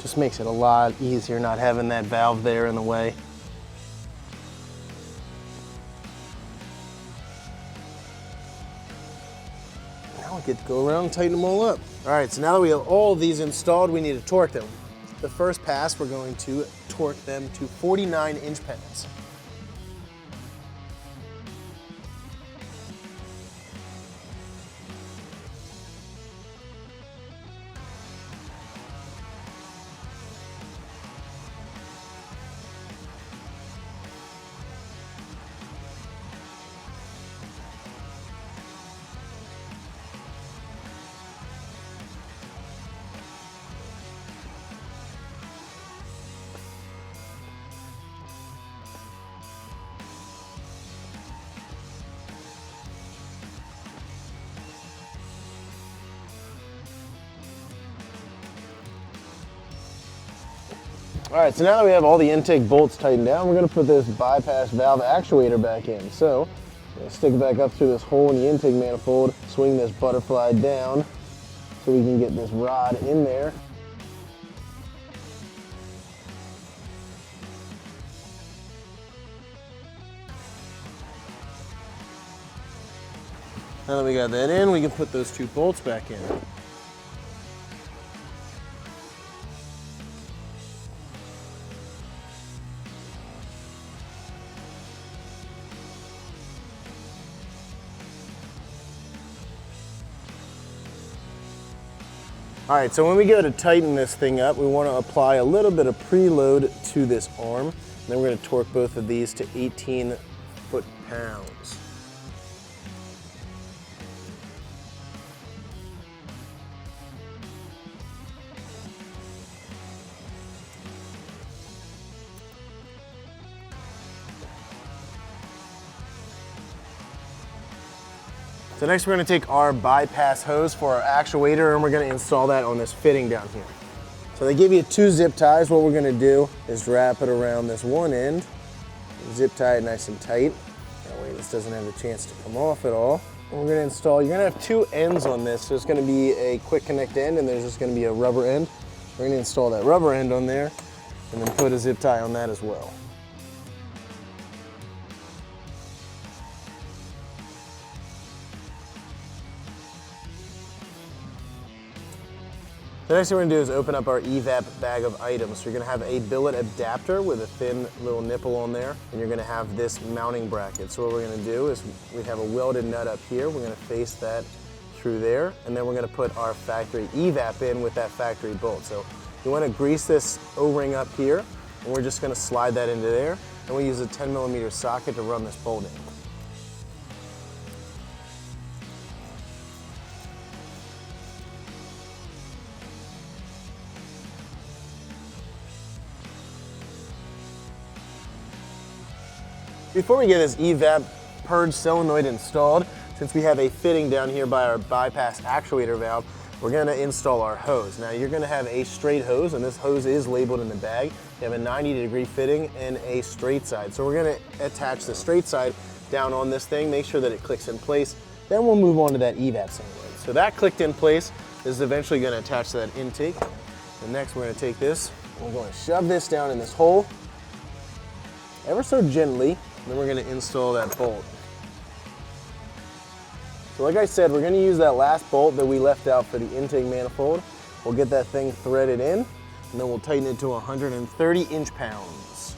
Just makes it a lot easier not having that valve there in the way. Now we get to go around and tighten them all up. All right, so now that we have all of these installed, we need to torque them. The first pass, we're going to torque them to 49 inch-pounds. All right, so now that we have all the intake bolts tightened down, we're gonna put this bypass valve actuator back in. So, I'm gonna stick it back up through this hole in the intake manifold, swing this butterfly down so we can get this rod in there. Now that we got that in, we can put those two bolts back in. All right, so when we go to tighten this thing up, we want to apply a little bit of preload to this arm. And then we're going to torque both of these to 18 foot-pounds. So next we're going to take our bypass hose for our actuator and we're going to install that on this fitting down here. So they give you 2 zip ties. What we're going to do is wrap it around this one end, zip tie it nice and tight. That way this doesn't have a chance to come off at all. And we're going to install, you're going to have 2 ends on this. So there's going to be a quick connect end and there's just going to be a rubber end. We're going to install that rubber end on there and then put a zip tie on that as well. The next thing we're going to do is open up our Evap bag of items. So you're going to have a billet adapter with a thin little nipple on there, and you're going to have this mounting bracket. So what we're going to do is we have a welded nut up here. We're going to face that through there, and then we're going to put our factory Evap in with that factory bolt. So you want to grease this O-ring up here, and we're just going to slide that into there, and we use a 10mm socket to run this bolt in. Before we get this Evap purge solenoid installed, since we have a fitting down here by our bypass actuator valve, we're going to install our hose. Now you're going to have a straight hose, and this hose is labeled in the bag. You have a 90-degree fitting and a straight side. So we're going to attach the straight side down on this thing, make sure that it clicks in place. Then we'll move on to that Evap solenoid. So that clicked in place is eventually going to attach to that intake. And next we're going to take this, and we're going to shove this down in this hole ever so gently. Then we're going to install that bolt. So like I said, we're going to use that last bolt that we left out for the intake manifold. We'll get that thing threaded in, and then we'll tighten it to 130 inch-pounds.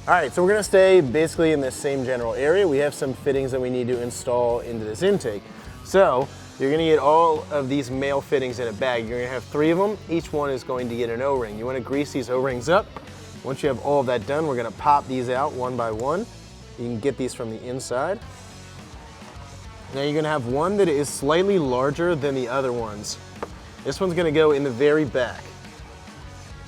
All right, so we're going to stay basically in this same general area. We have some fittings that we need to install into this intake. So you're going to get all of these male fittings in a bag. You're going to have 3 of them. Each one is going to get an O-ring. You want to grease these O-rings up. Once you have all of that done, we're going to pop these out one by one. You can get these from the inside. Now you're going to have one that is slightly larger than the other ones. This one's going to go in the very back.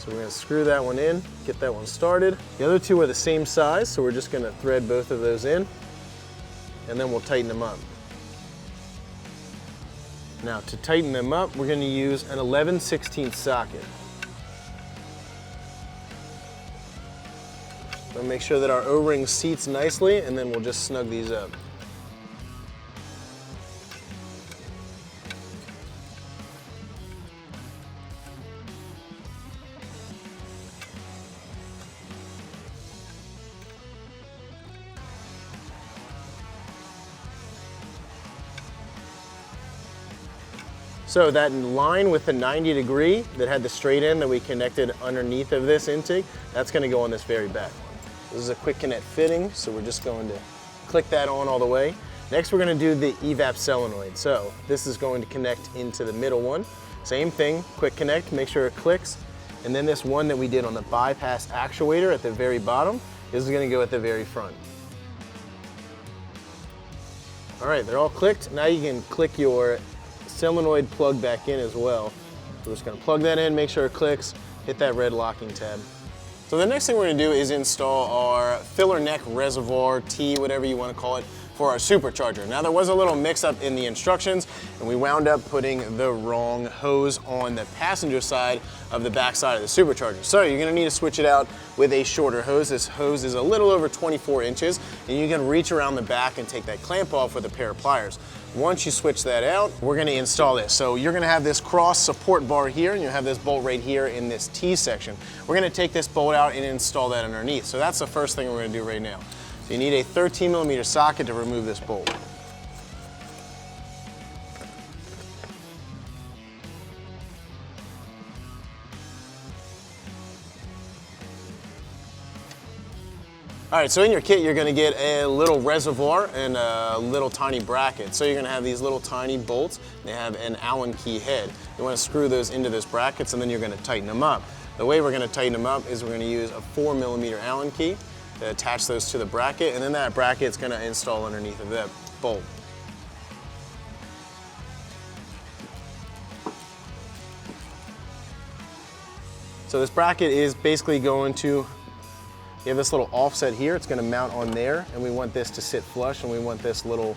So we're gonna screw that one in, get that one started. The other two are the same size, so we're just gonna thread both of those in, and then we'll tighten them up. Now to tighten them up, we're gonna use an 11/16 socket. We'll make sure that our O-ring seats nicely, and then we'll just snug these up. So that line with the 90° that had the straight end that we connected underneath of this intake, that's gonna go on this very back one. This is a quick connect fitting, so we're just going to click that on all the way. Next, we're gonna do the Evap solenoid. So this is going to connect into the middle one. Same thing, quick connect, make sure it clicks. And then this one that we did on the bypass actuator at the very bottom, this is gonna go at the very front. All right, they're all clicked. Now you can click your solenoid plug back in as well. We're just gonna plug that in, make sure it clicks, hit that red locking tab. So the next thing we're gonna do is install our filler neck reservoir, T, whatever you wanna call it, for our supercharger. Now there was a little mix up in the instructions and we wound up putting the wrong hose on the passenger side of the back side of the supercharger. So you're gonna need to switch it out with a shorter hose. This hose is a little over 24 inches and you can reach around the back and take that clamp off with a pair of pliers. Once you switch that out, we're gonna install this. So you're gonna have this cross support bar here and you have this bolt right here in this T section. We're gonna take this bolt out and install that underneath. So that's the first thing we're gonna do right now. So you need a 13mm socket to remove this bolt. All right, so in your kit, you're gonna get a little reservoir and a little tiny bracket. So you're gonna have these little tiny bolts. They have an Allen key head. You wanna screw those into those brackets and then you're gonna tighten them up. The way we're gonna tighten them up is we're gonna use a 4mm Allen key to attach those to the bracket, and then that bracket's gonna install underneath of that bolt. So this bracket is basically going to, you have this little offset here, it's gonna mount on there, and we want this to sit flush, and we want this little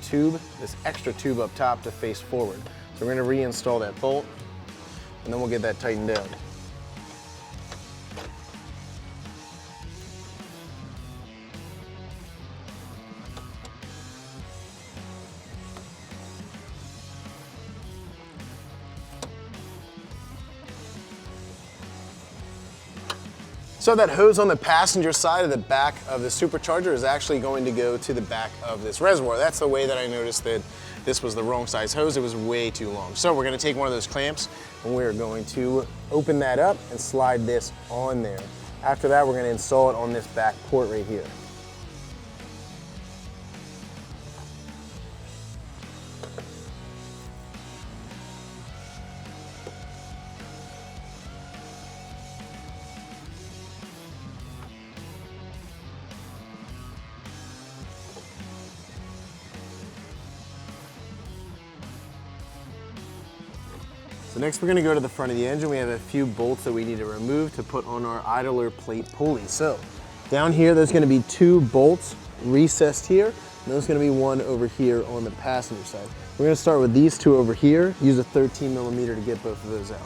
tube, this extra tube up top to face forward. So we're gonna reinstall that bolt, and then we'll get that tightened down. So that hose on the passenger side of the back of the supercharger is actually going to go to the back of this reservoir. That's the way that I noticed that this was the wrong size hose. It was way too long. So we're gonna take one of those clamps and we're going to open that up and slide this on there. After that, we're gonna install it on this back port right here. So next we're gonna go to the front of the engine. We have a few bolts that we need to remove to put on our idler plate pulley. So down here, there's gonna be 2 bolts recessed here. And there's gonna be one over here on the passenger side. We're gonna start with these 2 over here, use a 13mm to get both of those out.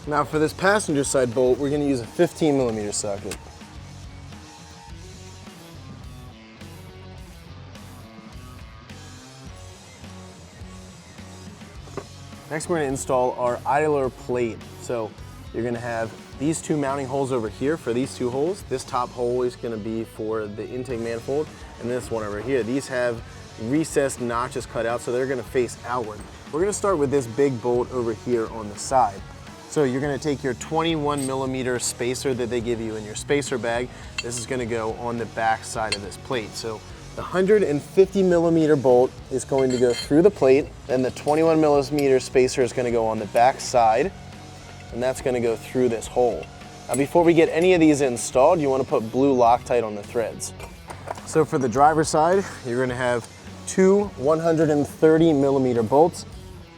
Now for this passenger side bolt, we're gonna use a 15mm socket. Next we're gonna install our idler plate. So you're gonna have these 2 mounting holes over here for these 2 holes. This top hole is gonna be for the intake manifold, and this one over here. These have recessed notches cut out, so they're gonna face outward. We're gonna start with this big bolt over here on the side. So you're gonna take your 21mm spacer that they give you in your spacer bag. This is gonna go on the back side of this plate. So The 150 millimeter bolt is going to go through the plate, and the 21 millimeter spacer is going to go on the back side, and that's going to go through this hole. Now before we get any of these installed, you want to put blue Loctite on the threads. So for the driver's side, you're going to have two 130 millimeter bolts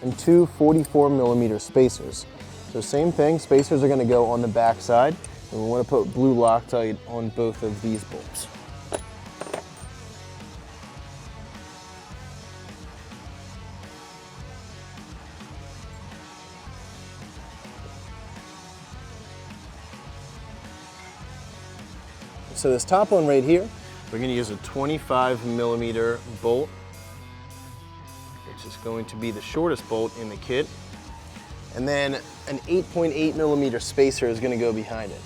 and two 44 millimeter spacers. So same thing, spacers are going to go on the back side, and we want to put blue Loctite on both of these bolts. So this top one right here, we're going to use a 25 millimeter bolt, which is going to be the shortest bolt in the kit. And then an 8.8 millimeter spacer is going to go behind it.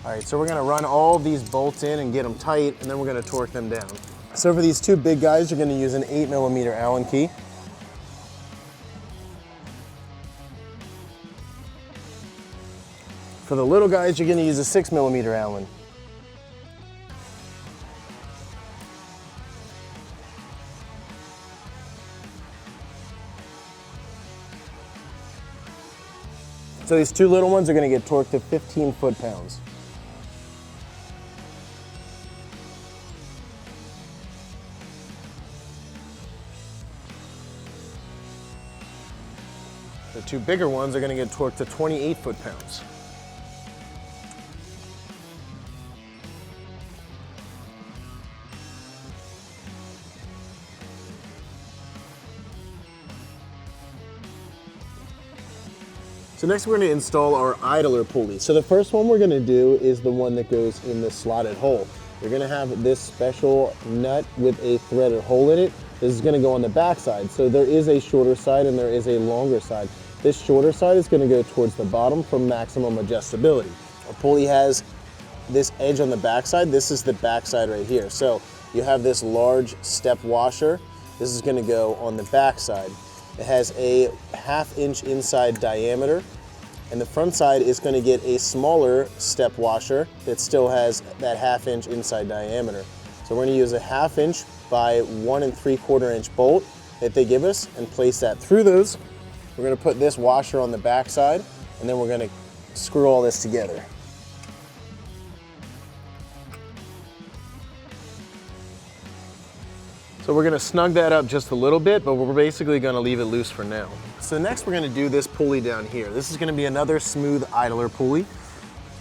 All right, so we're going to run all these bolts in and get them tight, and then we're going to torque them down. So for these two big guys, you're going to use an 8 millimeter Allen key. For the little guys, you're going to use a 6 millimeter Allen. So these two little ones are going to get torqued to 15 foot-pounds. The two bigger ones are going to get torqued to 28 foot-pounds. So next we're going to install our idler pulley. So the first one we're going to do is the one that goes in the slotted hole. You're going to have this special nut with a threaded hole in it. This is going to go on the back side. So there is a shorter side and there is a longer side. This shorter side is going to go towards the bottom for maximum adjustability. Our pulley has this edge on the back side. This is the back side right here. So you have this large step washer. This is going to go on the back side. It has a 1/2 inch inside diameter, and the front side is going to get a smaller step washer that still has that 1/2 inch inside diameter. So we're going to use a 1/2 inch by 1 3/4 inch bolt that they give us and place that through those. We're going to put this washer on the back side, and then we're going to screw all this together. So we're going to snug that up just a little bit, but we're basically going to leave it loose for now. So next we're going to do this pulley down here. This is going to be another smooth idler pulley.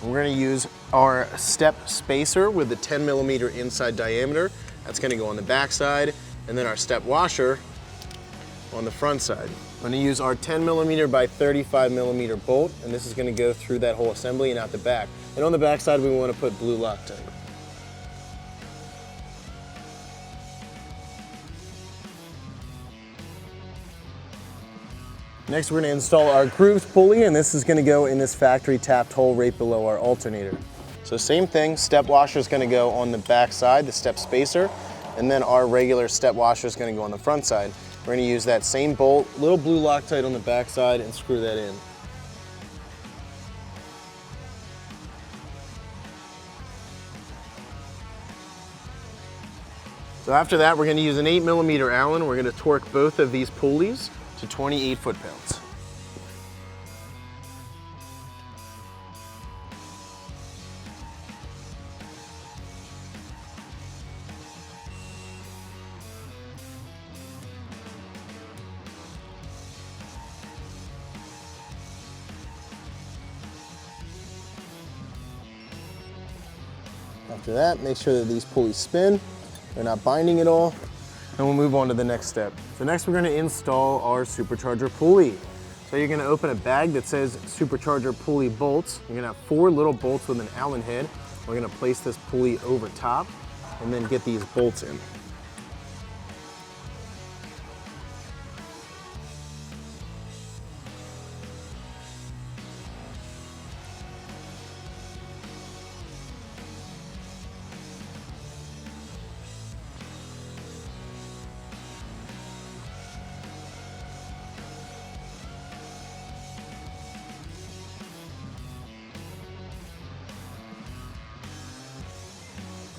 We're going to use our step spacer with the 10 millimeter inside diameter. That's going to go on the back side, and then our step washer on the front side. I'm going to use our 10 millimeter by 35 millimeter bolt, and this is going to go through that whole assembly and out the back. And on the back side we want to put blue Loctite. Next we're going to install our grooved pulley, and this is going to go in this factory tapped hole right below our alternator. So same thing, step washer is going to go on the back side, the step spacer, and then our regular step washer is going to go on the front side. We're going to use that same bolt, little blue Loctite on the back side, and screw that in. So after that, we're going to use an 8 millimeter Allen. We're going to torque both of these pulleys to 28 foot-pounds. After that, make sure that these pulleys spin. They're not binding at all. And we'll move on to the next step. So next we're going to install our supercharger pulley. So you're going to open a bag that says supercharger pulley bolts. You're going to have 4 little bolts with an Allen head. We're going to place this pulley over top and then get these bolts in.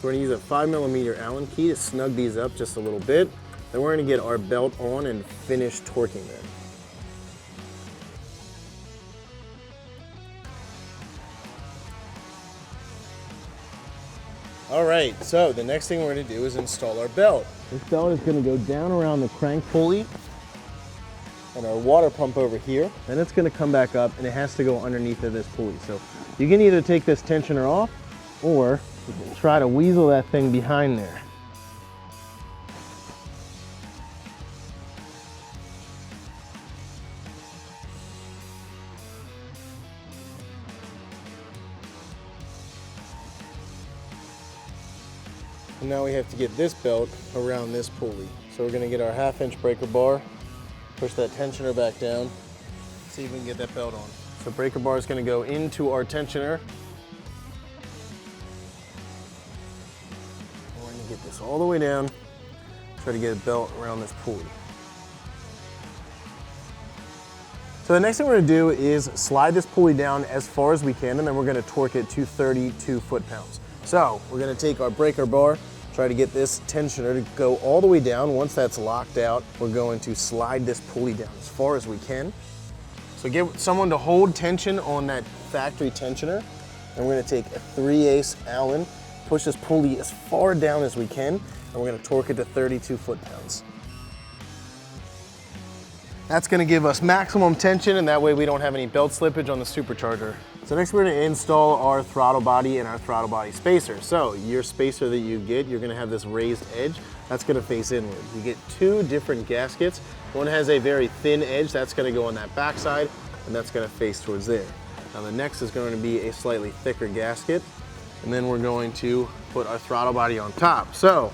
we're gonna use a 5mm Allen key to snug these up just a little bit. Then we're gonna get our belt on and finish torquing them. All right, so the next thing we're gonna do is install our belt. This belt is gonna go down around the crank pulley and our water pump over here. Then it's gonna come back up and it has to go underneath of this pulley. So you can either take this tensioner off or you can try to weasel that thing behind there. And now we have to get this belt around this pulley. So we're gonna get our 1/2-inch breaker bar, push that tensioner back down, see if we can get that belt on. So breaker bar is gonna go into our tensioner. We're gonna get this all the way down, try to get a belt around this pulley. So the next thing we're gonna do is slide this pulley down as far as we can, and then we're gonna torque it to 32 foot-pounds. So we're gonna take our breaker bar, try to get this tensioner to go all the way down. Once that's locked out, we're going to slide this pulley down as far as we can. So get someone to hold tension on that factory tensioner, and we're gonna take a 3/8 Allen, push this pulley as far down as we can, and we're gonna torque it to 32 foot-pounds. That's gonna give us maximum tension, and that way we don't have any belt slippage on the supercharger. So next we're gonna install our throttle body and our throttle body spacer. So your spacer that you get, you're gonna have this raised edge, that's gonna face inward. You get 2 different gaskets. One has a very thin edge, that's gonna go on that back side, and that's gonna face towards there. Now the next is going to be a slightly thicker gasket, and then we're going to put our throttle body on top. So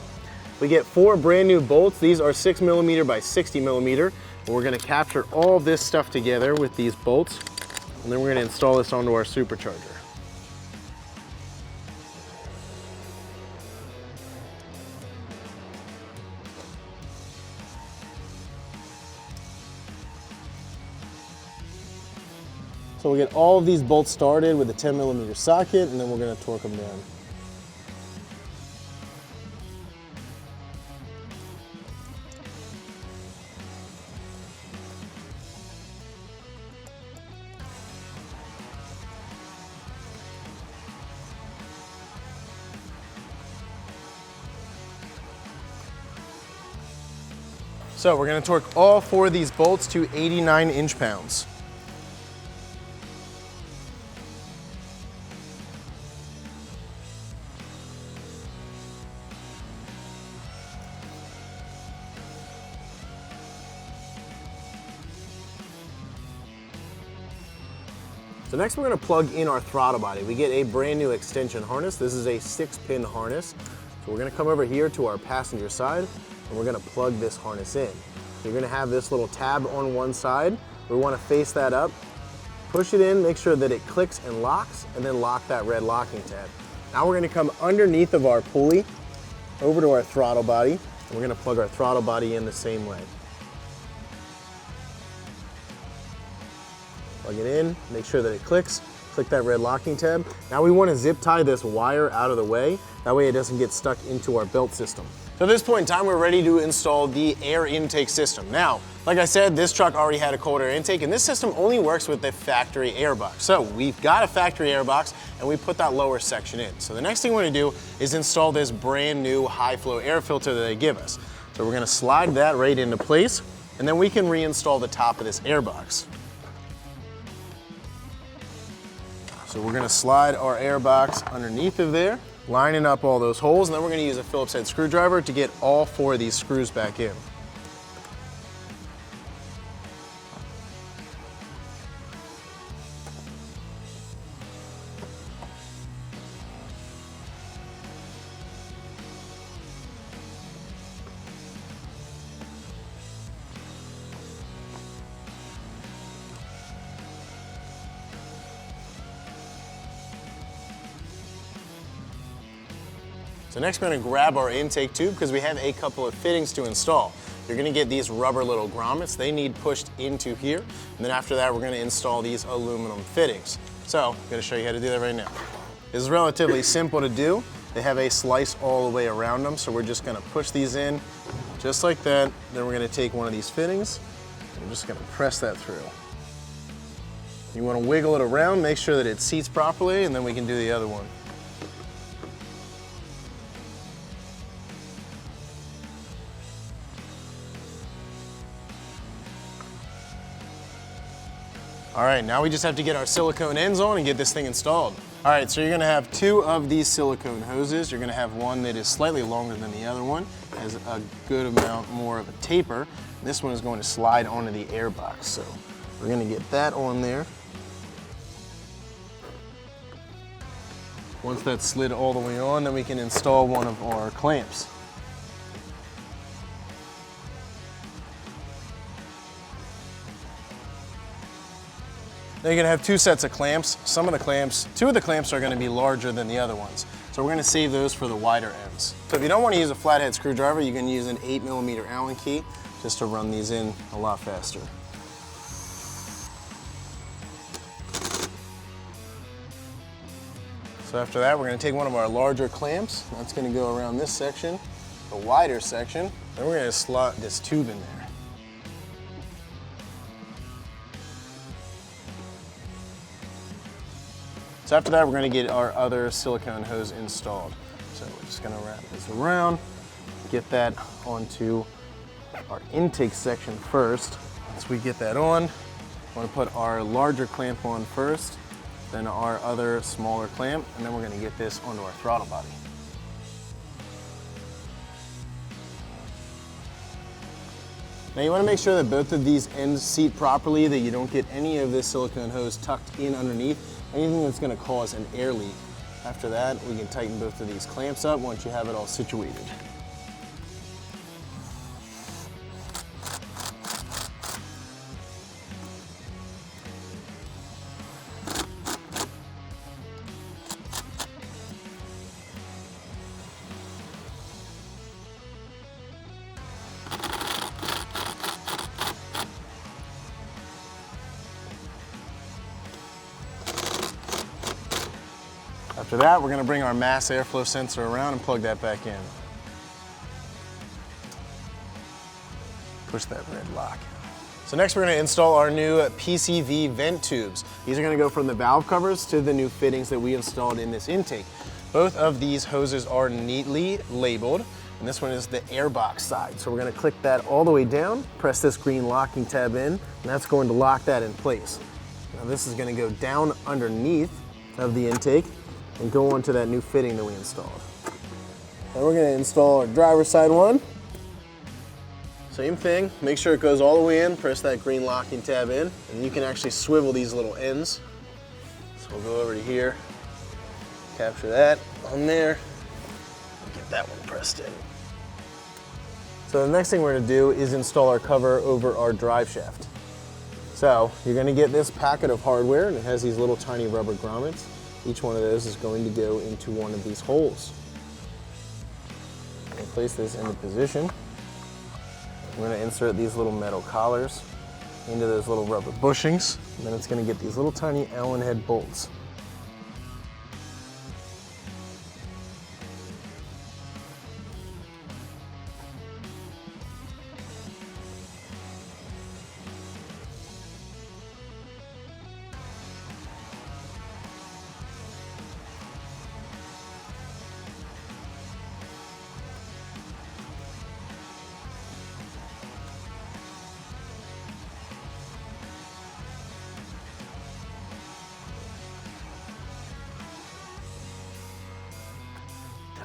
we get 4 brand new bolts. These are 6mm by 60mm. We're gonna capture all this stuff together with these bolts, and then we're gonna install this onto our supercharger. So we'll get all of these bolts started with a 10mm socket, and then we're gonna torque them down. So we're going to torque all 4 of these bolts to 89 inch-pounds. So next we're going to plug in our throttle body. We get a brand new extension harness. This is a 6-pin harness. So we're going to come over here to our passenger side, and we're gonna plug this harness in. You're gonna have this little tab on one side. We wanna face that up, push it in, make sure that it clicks and locks, and then lock that red locking tab. Now we're gonna come underneath of our pulley, over to our throttle body, and we're gonna plug our throttle body in the same way. Plug it in, make sure that it clicks, click that red locking tab. Now we wanna zip tie this wire out of the way, that way it doesn't get stuck into our belt system. So at this point in time, we're ready to install the air intake system. Now, like I said, this truck already had a cold air intake, and this system only works with the factory air box. So we've got a factory air box, and we put that lower section in. So the next thing we're gonna do is install this brand new high flow air filter that they give us. So we're gonna slide that right into place, and then we can reinstall the top of this air box. So we're gonna slide our air box underneath of there, lining up all those holes, and then we're gonna use a Phillips head screwdriver to get all 4 of these screws back in. So next we're gonna grab our intake tube because we have a couple of fittings to install. You're gonna get these rubber little grommets. They need pushed into here. And then after that, we're gonna install these aluminum fittings. So I'm gonna show you how to do that right now. This is relatively simple to do. they have a slice all the way around them, so we're just gonna push these in just like that. Then we're gonna take one of these fittings, and we're just gonna press that through. You wanna wiggle it around, make sure that it seats properly, and then we can do the other one. All right, now we just have to get our silicone ends on and get this thing installed. All right, so you're gonna have two of these silicone hoses. You're gonna have one that is slightly longer than the other one, has a good amount more of a taper. This one is going to slide onto the air box, so we're gonna get that on there. Once that's slid all the way on, then we can install one of our clamps. Now you're gonna have two sets of clamps. Two of the clamps are gonna be larger than the other ones. So we're gonna save those for the wider ends. So if you don't wanna use a flathead screwdriver, you can use an 8mm Allen key just to run these in a lot faster. So after that, we're gonna take one of our larger clamps. That's gonna go around this section, the wider section. Then we're gonna slot this tube in there. So after that, we're gonna get our other silicone hose installed. So we're just gonna wrap this around, get that onto our intake section first. Once we get that on, we're gonna put our larger clamp on first, then our other smaller clamp, and then we're gonna get this onto our throttle body. Now you wanna make sure that both of these ends seat properly, that you don't get any of this silicone hose tucked in underneath, anything that's gonna cause an air leak. After that, we can tighten both of these clamps up once you have it all situated. After that, we're gonna bring our mass airflow sensor around and plug that back in. Push that red lock. So next we're gonna install our new PCV vent tubes. These are gonna go from the valve covers to the new fittings that we installed in this intake. Both of these hoses are neatly labeled, and this one is the airbox side. So we're gonna click that all the way down, press this green locking tab in, and that's going to lock that in place. Now this is gonna go down underneath of the intake and go onto that new fitting that we installed. Then we're gonna install our driver's side one. Same thing, make sure it goes all the way in, press that green locking tab in, and you can actually swivel these little ends. So we'll go over to here, capture that on there, and get that one pressed in. So the next thing we're gonna do is install our cover over our drive shaft. So you're gonna get this packet of hardware, and it has these little tiny rubber grommets. Each one of those is going to go into one of these holes. We'll place this into position. We're going to insert these little metal collars into those little rubber bushings, and then it's going to get these little tiny Allen head bolts.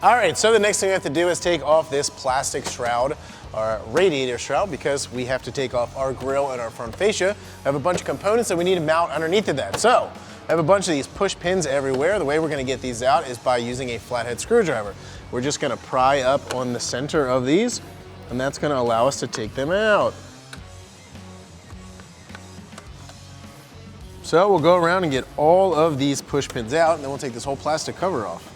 All right, so the next thing we have to do is take off this plastic shroud, our radiator shroud, because we have to take off our grille and our front fascia. We have a bunch of components that we need to mount underneath of that. So I have a bunch of these push pins everywhere. The way we're gonna get these out is by using a flathead screwdriver. We're just gonna pry up on the center of these, and that's gonna allow us to take them out. So we'll go around and get all of these push pins out, and then we'll take this whole plastic cover off.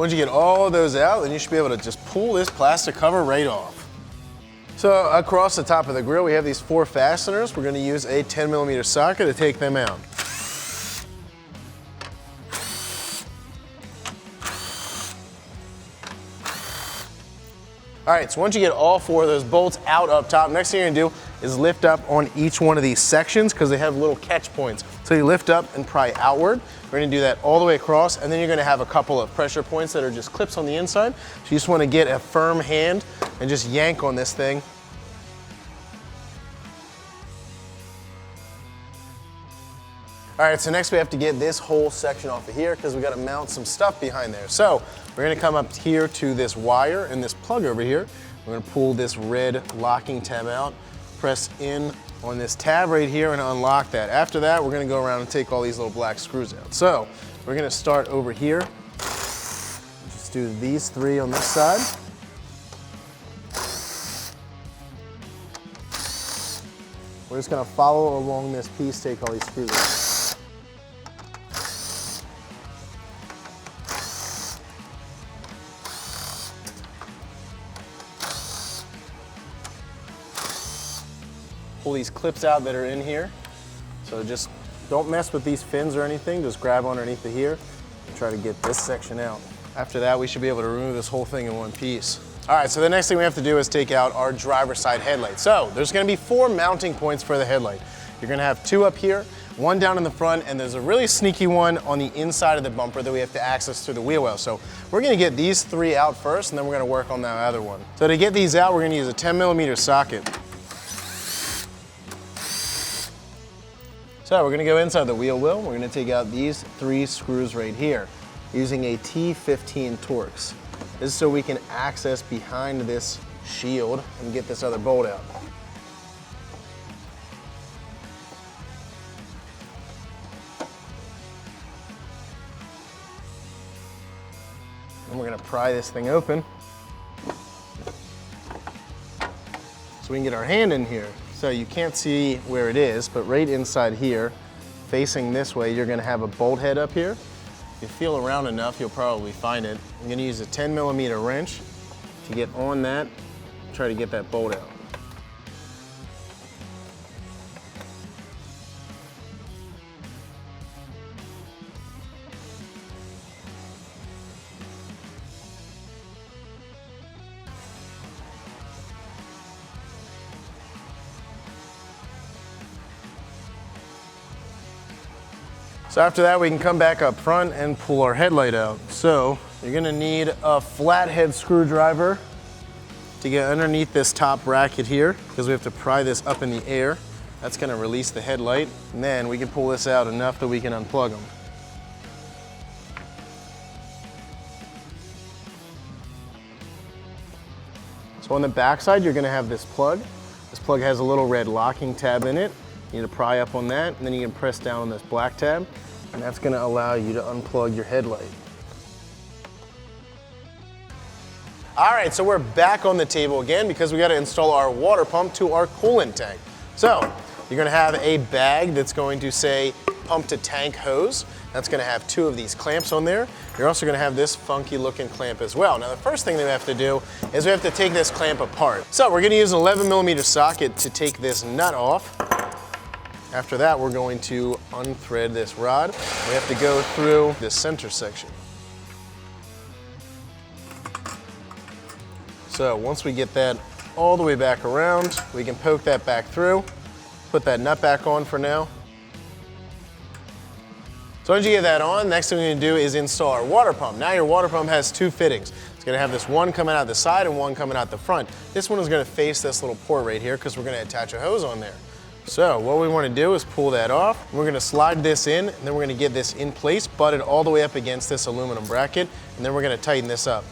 Once you get all of those out, then you should be able to just pull this plastic cover right off. So across the top of the grille, we have these 4 fasteners. We're gonna use a 10mm socket to take them out. All right, so once you get all 4 of those bolts out up top, next thing you're gonna do is lift up on each one of these sections because they have little catch points. So you lift up and pry outward. We're gonna do that all the way across, and then you're gonna have a couple of pressure points that are just clips on the inside. So you just wanna get a firm hand and just yank on this thing. All right, so next we have to get this whole section off of here because we got to mount some stuff behind there. So we're going to come up here to this wire and this plug over here. We're going to pull this red locking tab out, press in on this tab right here and unlock that. After that, we're going to go around and take all these little black screws out. So we're going to start over here. Just do these 3 on this side. We're just going to follow along this piece, take all these screws out. Pull these clips out that are in here. So just don't mess with these fins or anything, just grab underneath the here and try to get this section out. After that, we should be able to remove this whole thing in one piece. All right, so the next thing we have to do is take out our driver's side headlight. So there's gonna be 4 mounting points for the headlight. You're gonna have 2 up here, 1 down in the front, and there's a really sneaky one on the inside of the bumper that we have to access through the wheel well. So we're gonna get these 3 out first, and then we're gonna work on that other one. So to get these out, we're gonna use a 10mm socket. So we're gonna go inside the wheel well. We're gonna take out these 3 screws right here using a T15 Torx. This is so we can access behind this shield and get this other bolt out. And we're gonna pry this thing open so we can get our hand in here. So you can't see where it is, but right inside here, facing this way, you're gonna have a bolt head up here. If you feel around enough, you'll probably find it. I'm gonna use a 10mm wrench to get on that, try to get that bolt out. So after that, we can come back up front and pull our headlight out. So you're gonna need a flathead screwdriver to get underneath this top bracket here, because we have to pry this up in the air. That's gonna release the headlight, and then we can pull this out enough that we can unplug them. So on the back side, you're gonna have this plug. This plug has a little red locking tab in it. You need to pry up on that, and then you can press down on this black tab, and that's gonna allow you to unplug your headlight. All right, so we're back on the table again because we gotta install our water pump to our coolant tank. So you're gonna have a bag that's going to say pump to tank hose. That's gonna have 2 of these clamps on there. You're also gonna have this funky looking clamp as well. Now the first thing that we have to do is we have to take this clamp apart. So we're gonna use an 11mm socket to take this nut off. After that, we're going to unthread this rod. We have to go through this center section. So once we get that all the way back around, we can poke that back through, put that nut back on for now. So once you get that on, next thing we're gonna do is install our water pump. Now your water pump has 2 fittings. It's gonna have this one coming out the side and one coming out the front. This one is gonna face this little port right here because we're gonna attach a hose on there. So what we want to do is pull that off. We're going to slide this in, and then we're going to get this in place, butted all the way up against this aluminum bracket, and then we're going to tighten this up.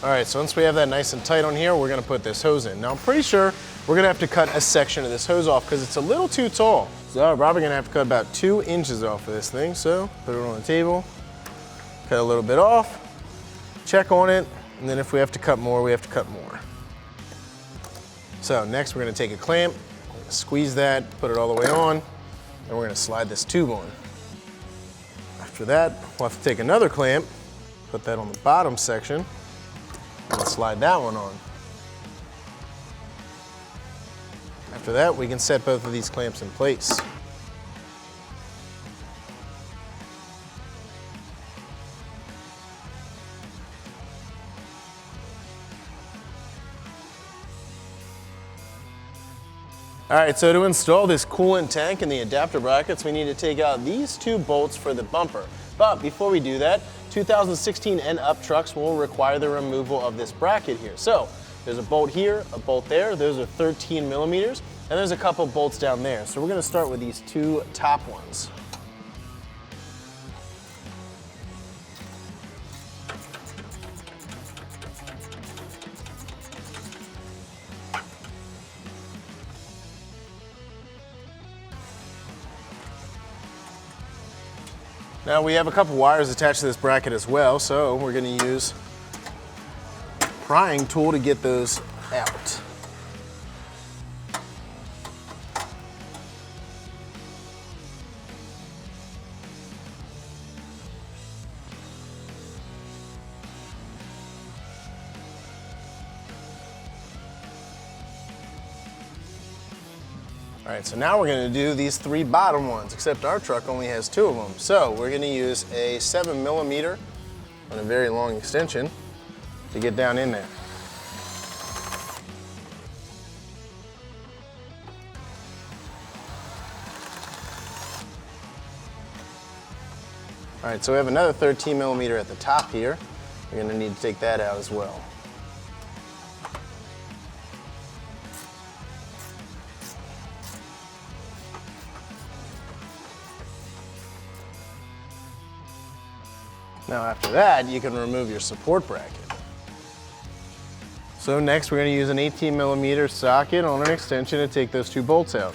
All right, so once we have that nice and tight on here, we're going to put this hose in. Now I'm pretty sure we're going to have to cut a section of this hose off because it's a little too tall. So we're probably going to have to cut about 2 inches off of this thing. So put it on the table, cut a little bit off, check on it, and then if we have to cut more, we have to cut more. So next we're gonna take a clamp, squeeze that, put it all the way on, and we're gonna slide this tube on. After that, we'll have to take another clamp, put that on the bottom section, and slide that one on. After that, we can set both of these clamps in place. All right, so to install this coolant tank and the adapter brackets, we need to take out these two bolts for the bumper. But before we do that, 2016 and up trucks will require the removal of this bracket here. So there's a bolt here, a bolt there, those are 13 millimeters, and there's a couple bolts down there. So we're gonna start with these two top ones. Now we have a couple wires attached to this bracket as well, so we're going to use a prying tool to get those out. All right, so now we're gonna do these three bottom ones, except our truck only has two of them. So we're gonna use a 7 millimeter on a very long extension to get down in there. All right, so we have another 13 millimeter at the top here. We're gonna need to take that out as well. Now after that, you can remove your support bracket. So next we're going to use an 18 millimeter socket on an extension to take those two bolts out.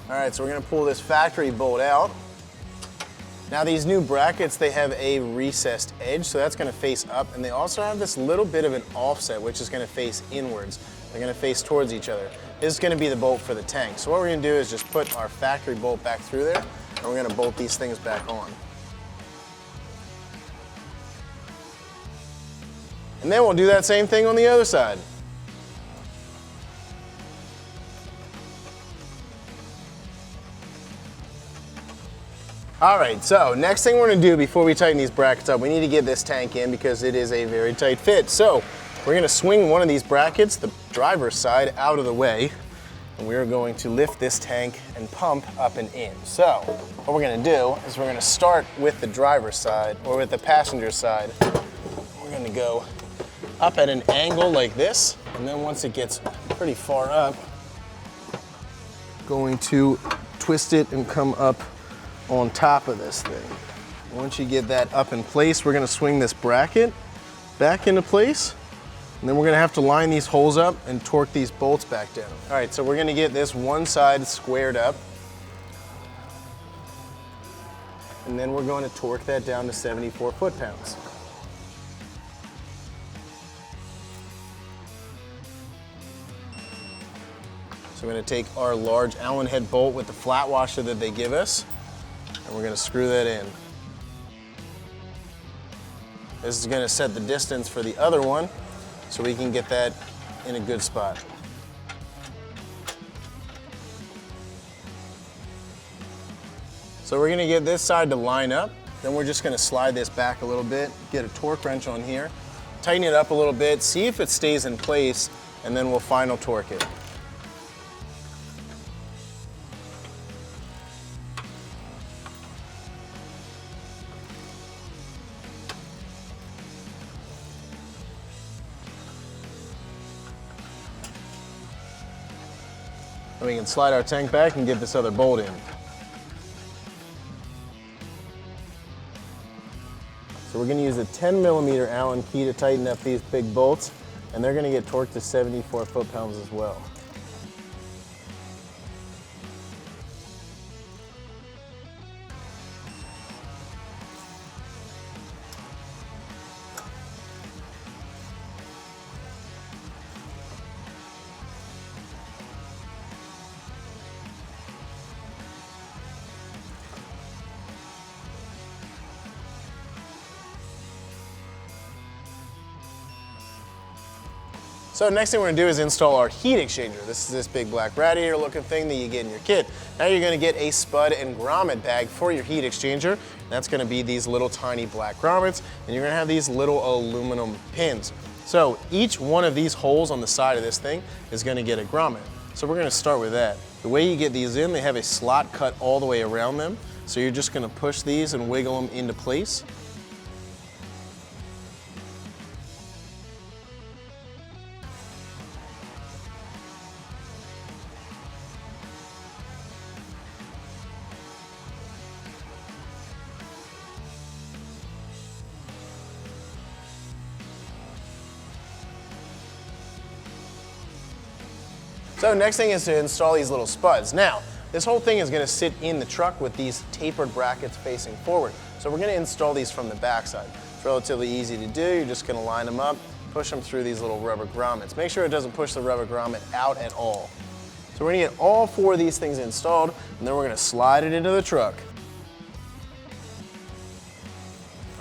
All right, so we're going to pull this factory bolt out. Now these new brackets, they have a recessed edge, so that's going to face up, and they also have this little bit of an offset, which is going to face inwards. They're going to face towards each other. This is going to be the bolt for the tank. So what we're going to do is just put our factory bolt back through there, and we're going to bolt these things back on. And then we'll do that same thing on the other side. All right, so next thing we're gonna do before we tighten these brackets up, we need to get this tank in because it is a very tight fit. So we're gonna swing one of these brackets, the driver's side, out of the way, and we're going to lift this tank and pump up and in. So what we're gonna do is we're gonna start with the driver's side, or with the passenger side. We're gonna go up at an angle like this, and then once it gets pretty far up, going to twist it and come up on top of this thing. Once you get that up in place, we're gonna swing this bracket back into place, and then we're gonna have to line these holes up and torque these bolts back down. All right, so we're gonna get this one side squared up, and then we're going to torque that down to 74 foot-pounds. So we're gonna take our large Allen head bolt with the flat washer that they give us, and we're gonna screw that in. This is gonna set the distance for the other one so we can get that in a good spot. So we're gonna get this side to line up, then we're just gonna slide this back a little bit, get a torque wrench on here, tighten it up a little bit, see if it stays in place, and then we'll final torque it. And we can slide our tank back and get this other bolt in. So we're gonna use a 10 millimeter Allen key to tighten up these big bolts, and they're gonna get torqued to 74 foot-pounds as well. So next thing we're gonna do is install our heat exchanger. This is this big black radiator looking thing that you get in your kit. Now you're gonna get a spud and grommet bag for your heat exchanger. That's gonna be these little tiny black grommets, and you're gonna have these little aluminum pins. So each one of these holes on the side of this thing is gonna get a grommet. So we're gonna start with that. The way you get these in, they have a slot cut all the way around them. So you're just gonna push these and wiggle them into place. So next thing is to install these little spuds. Now, this whole thing is gonna sit in the truck with these tapered brackets facing forward. So we're gonna install these from the backside. It's relatively easy to do. You're just gonna line them up, push them through these little rubber grommets. Make sure it doesn't push the rubber grommet out at all. So we're gonna get all 4 of these things installed, and then we're gonna slide it into the truck.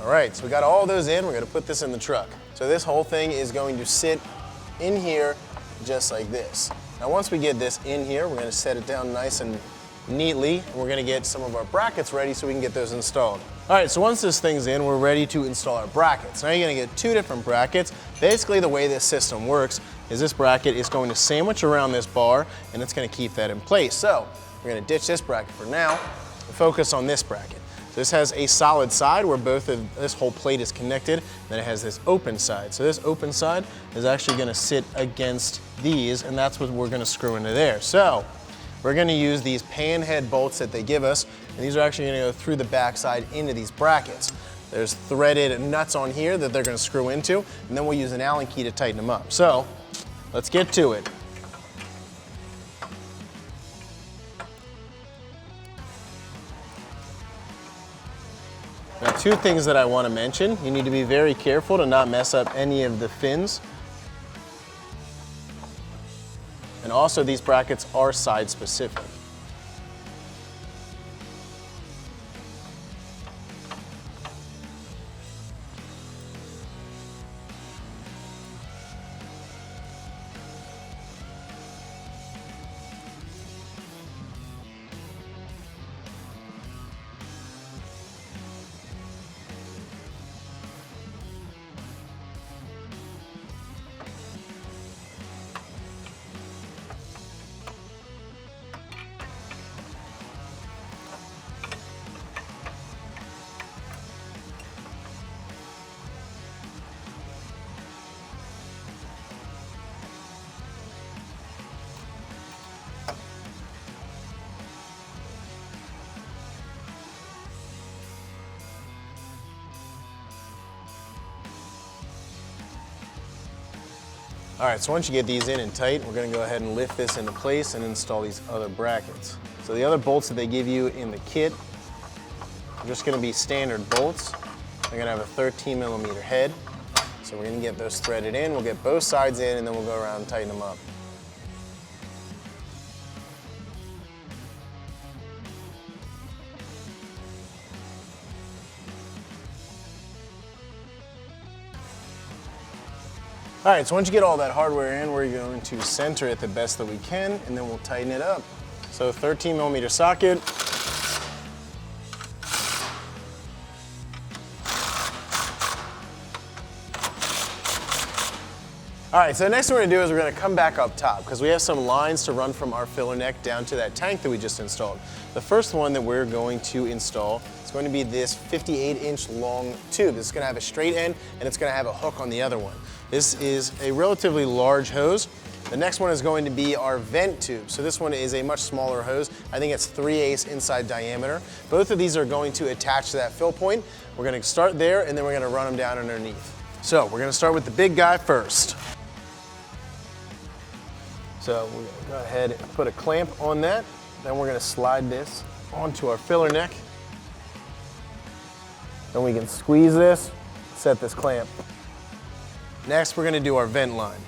All right, so we got all those in. We're gonna put this in the truck. So this whole thing is going to sit in here just like this. Now once we get this in here, we're gonna set it down nice and neatly, and we're gonna get some of our brackets ready so we can get those installed. All right, so once this thing's in, we're ready to install our brackets. Now you're gonna get 2 different brackets. Basically the way this system works is this bracket is going to sandwich around this bar, and it's gonna keep that in place. So we're gonna ditch this bracket for now and focus on this bracket. This has a solid side where this whole plate is connected, then it has this open side. So this open side is actually gonna sit against these, and that's what we're gonna screw into there. So we're gonna use these pan head bolts that they give us, and these are actually gonna go through the backside into these brackets. There's threaded nuts on here that they're gonna screw into, and then we'll use an Allen key to tighten them up. So let's get to it. Now, 2 things that I want to mention. You need to be very careful to not mess up any of the fins. And also, these brackets are side specific. All right, so once you get these in and tight, we're gonna go ahead and lift this into place and install these other brackets. So the other bolts that they give you in the kit are just gonna be standard bolts. They're gonna have a 13mm head. So we're gonna get those threaded in. We'll get both sides in, and then we'll go around and tighten them up. All right, so once you get all that hardware in, we're going to center it the best that we can, and then we'll tighten it up. So 13mm socket. All right, so the next thing we're gonna do is we're gonna come back up top because we have some lines to run from our filler neck down to that tank that we just installed. The first one that we're going to install is going to be this 58-inch long tube. It's gonna have a straight end, and it's gonna have a hook on the other one. This is a relatively large hose. The next one is going to be our vent tube. So this one is a much smaller hose. I think it's 3/8 inside diameter. Both of these are going to attach to that fill point. We're gonna start there, and then we're gonna run them down underneath. So we're gonna start with the big guy first. So we're gonna go ahead and put a clamp on that. Then we're gonna slide this onto our filler neck. Then we can squeeze this, set this clamp. Next, we're gonna do our vent line.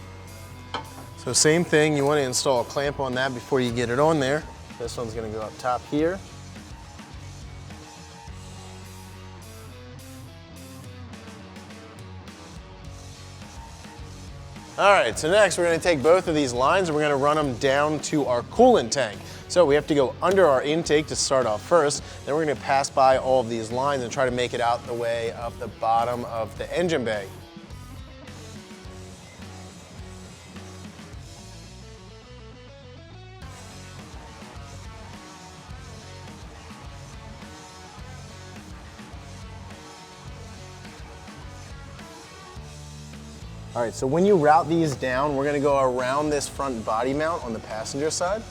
So same thing, you wanna install a clamp on that before you get it on there. This one's gonna go up top here. All right, so next we're gonna take both of these lines and we're gonna run them down to our coolant tank. So we have to go under our intake to start off first, then we're gonna pass by all of these lines and try to make it out the way of the bottom of the engine bay. All right, so when you route these down, we're gonna go around this front body mount on the passenger side.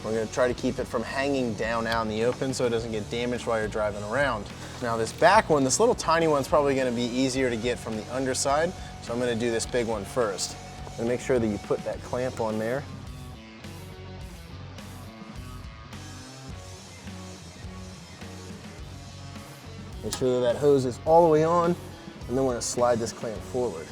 We're gonna try to keep it from hanging down out in the open so it doesn't get damaged while you're driving around. Now this back one, this little tiny one's probably gonna be easier to get from the underside, so I'm gonna do this big one first. And make sure that you put that clamp on there. Make sure that hose is all the way on, and then we're gonna slide this clamp forward.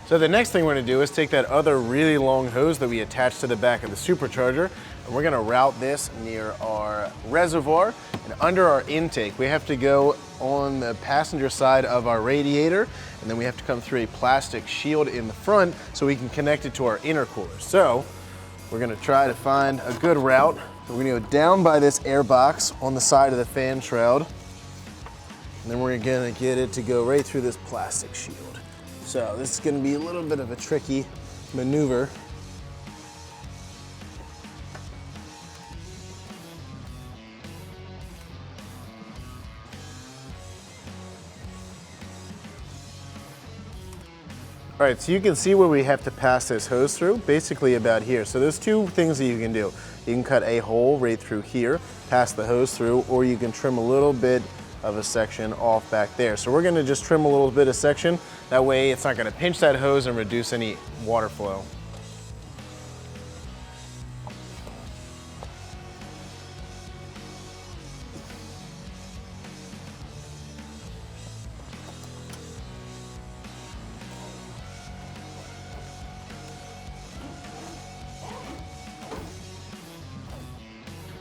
So the next thing we're gonna do is take that other really long hose that we attached to the back of the supercharger, and we're gonna route this near our reservoir and under our intake. We have to go on the passenger side of our radiator, and then we have to come through a plastic shield in the front so we can connect it to our intercooler. So we're gonna try to find a good route. We're gonna go down by this air box on the side of the fan shroud, and then we're gonna get it to go right through this plastic shield. So this is going to be a little bit of a tricky maneuver. All right, so you can see where we have to pass this hose through, basically about here. So there's two things that you can do. You can cut a hole right through here, pass the hose through, or you can trim a little bit of a section off back there. So we're gonna just trim a little bit of section. That way it's not gonna pinch that hose and reduce any water flow.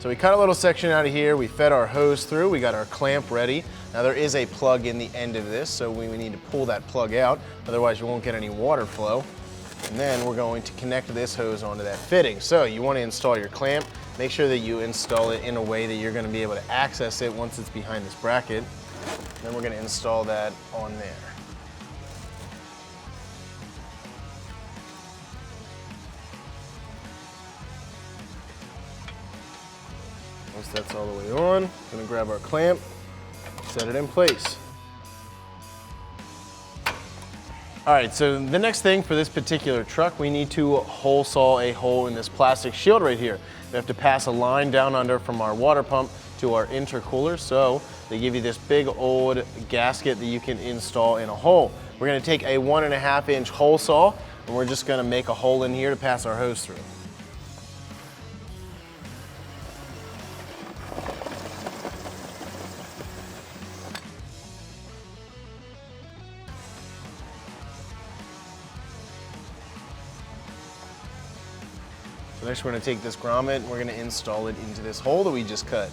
So we cut a little section out of here, we fed our hose through, we got our clamp ready. Now there is a plug in the end of this, so we need to pull that plug out, otherwise you won't get any water flow. And then we're going to connect this hose onto that fitting. So you want to install your clamp, make sure that you install it in a way that you're going to be able to access it once it's behind this bracket. Then we're going to install that on there. Once that's all the way on, we're gonna grab our clamp, set it in place. All right, so the next thing for this particular truck, we need to hole saw a hole in this plastic shield right here. We have to pass a line down under from our water pump to our intercooler, so they give you this big old gasket that you can install in a hole. We're gonna take a 1.5 inch hole saw, and we're just gonna make a hole in here to pass our hose through. So next we're going to take this grommet and we're going to install it into this hole that we just cut.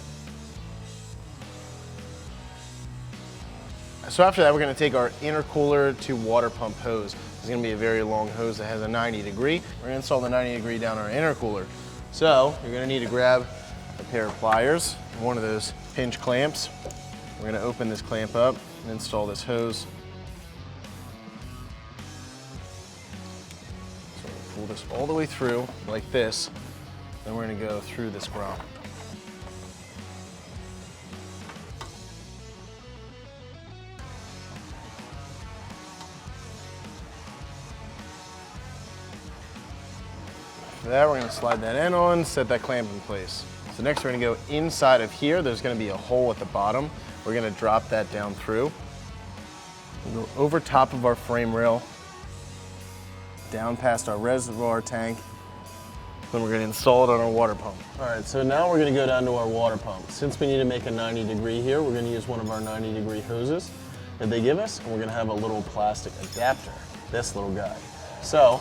So after that we're going to take our intercooler to water pump hose. It's going to be a very long hose that has a 90 degree. We're going to install the 90 degree down our intercooler. So you're going to need to grab a pair of pliers, one of those pinch clamps. We're going to open this clamp up and install this hose. Pull this all the way through like this, then we're going to go through this grommet. After that, we're going to slide that end on, set that clamp in place. So next we're going to go inside of here. There's going to be a hole at the bottom. We're going to drop that down through. We'll go over top of our frame rail, down past our reservoir tank, then we're going to install it on our water pump. All right, so now we're going to go down to our water pump. Since we need to make a 90 degree here, we're going to use one of our 90 degree hoses that they give us, and we're going to have a little plastic adapter, this little guy. So,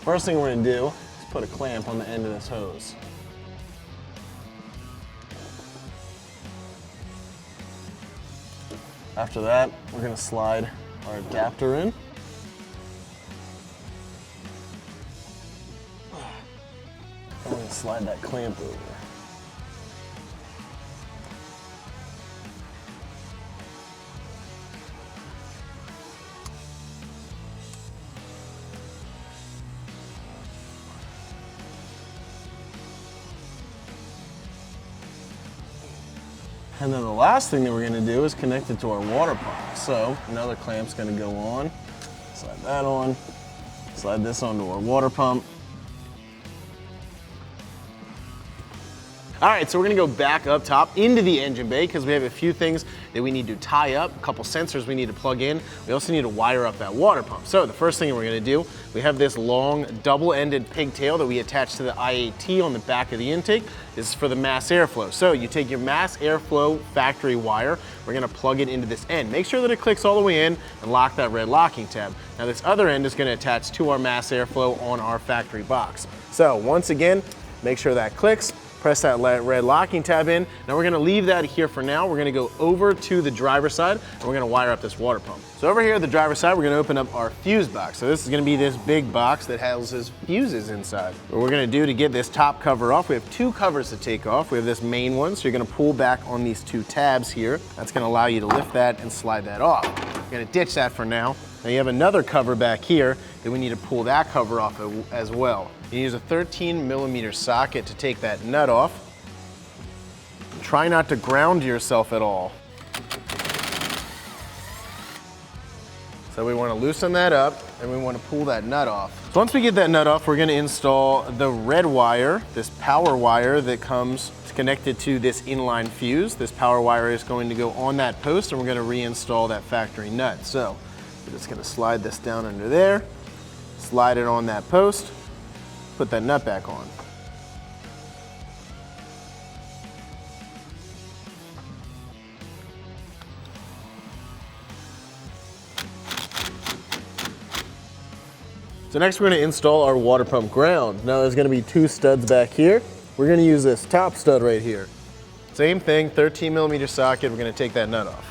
first thing we're going to do is put a clamp on the end of this hose. After that, we're gonna slide our adapter in. I'm gonna slide that clamp over. And then the last thing that we're gonna do is connect it to our water pump. So another clamp's gonna go on, slide that on, slide this onto our water pump. All right, so we're gonna go back up top into the engine bay because we have a few things that we need to tie up, a couple sensors we need to plug in. We also need to wire up that water pump. So the first thing we're gonna do, we have this long double-ended pigtail that we attach to the IAT on the back of the intake. This is for the mass airflow. So you take your mass airflow factory wire, we're gonna plug it into this end. Make sure that it clicks all the way in and lock that red locking tab. Now this other end is gonna attach to our mass airflow on our factory box. So once again, make sure that clicks. Press that red locking tab in. Now we're gonna leave that here for now. We're gonna go over to the driver's side and we're gonna wire up this water pump. So over here at the driver's side, we're gonna open up our fuse box. So this is gonna be this big box that houses fuses inside. What we're gonna do to get this top cover off, we have two covers to take off. We have this main one, so you're gonna pull back on these two tabs here. That's gonna allow you to lift that and slide that off. We're gonna ditch that for now. Now you have another cover back here that we need to pull that cover off as well. You use a 13mm socket to take that nut off. Try not to ground yourself at all. So we want to loosen that up and we want to pull that nut off. So once we get that nut off, we're going to install the red wire, this power wire that comes connected to this inline fuse. This power wire is going to go on that post and we're going to reinstall that factory nut. So we're just going to slide this down under there, slide it on that post, put that nut back on. So next we're going to install our water pump ground. Now there's going to be two studs back here. We're going to use this top stud right here. Same thing, 13mm socket, we're going to take that nut off.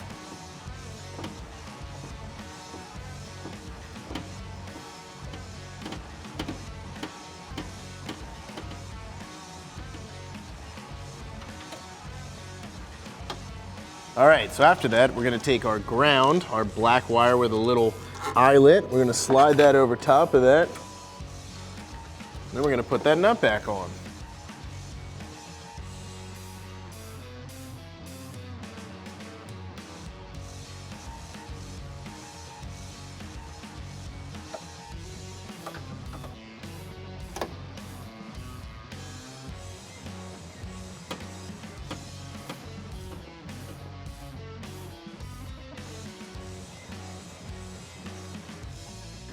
All right, so after that, we're gonna take our ground, our black wire with a little eyelet, we're gonna slide that over top of that. Then we're gonna put that nut back on.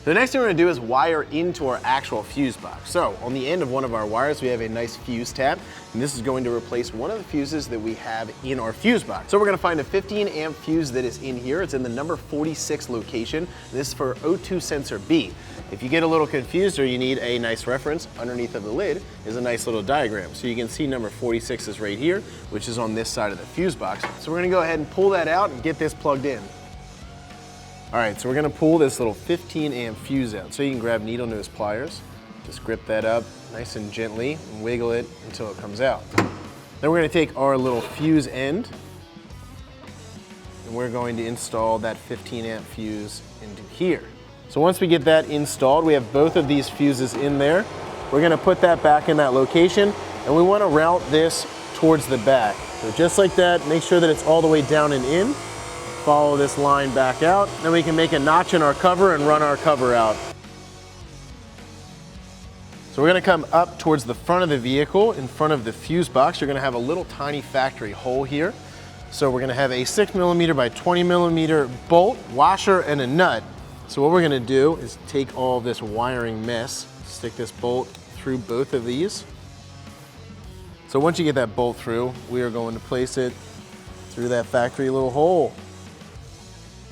The next thing we're gonna do is wire into our actual fuse box. So on the end of one of our wires, we have a nice fuse tab, and this is going to replace one of the fuses that we have in our fuse box. So we're gonna find a 15 amp fuse that is in here. It's in the number 46 location. This is for O2 sensor B. If you get a little confused or you need a nice reference, underneath of the lid is a nice little diagram. So you can see number 46 is right here, which is on this side of the fuse box. So we're gonna go ahead and pull that out and get this plugged in. All right, so we're gonna pull this little 15 amp fuse out. So you can grab needle nose pliers, just grip that up nice and gently and wiggle it until it comes out. Then we're gonna take our little fuse end and we're going to install that 15 amp fuse into here. So once we get that installed, we have both of these fuses in there. We're gonna put that back in that location and we wanna route this towards the back. So just like that, make sure that it's all the way down and in. Follow this line back out, then we can make a notch in our cover and run our cover out. So we're gonna come up towards the front of the vehicle, in front of the fuse box. You're gonna have a little tiny factory hole here. So we're gonna have a 6mm by 20mm bolt, washer, and a nut. So what we're gonna do is take all this wiring mess, stick this bolt through both of these. So once you get that bolt through, we are going to place it through that factory little hole.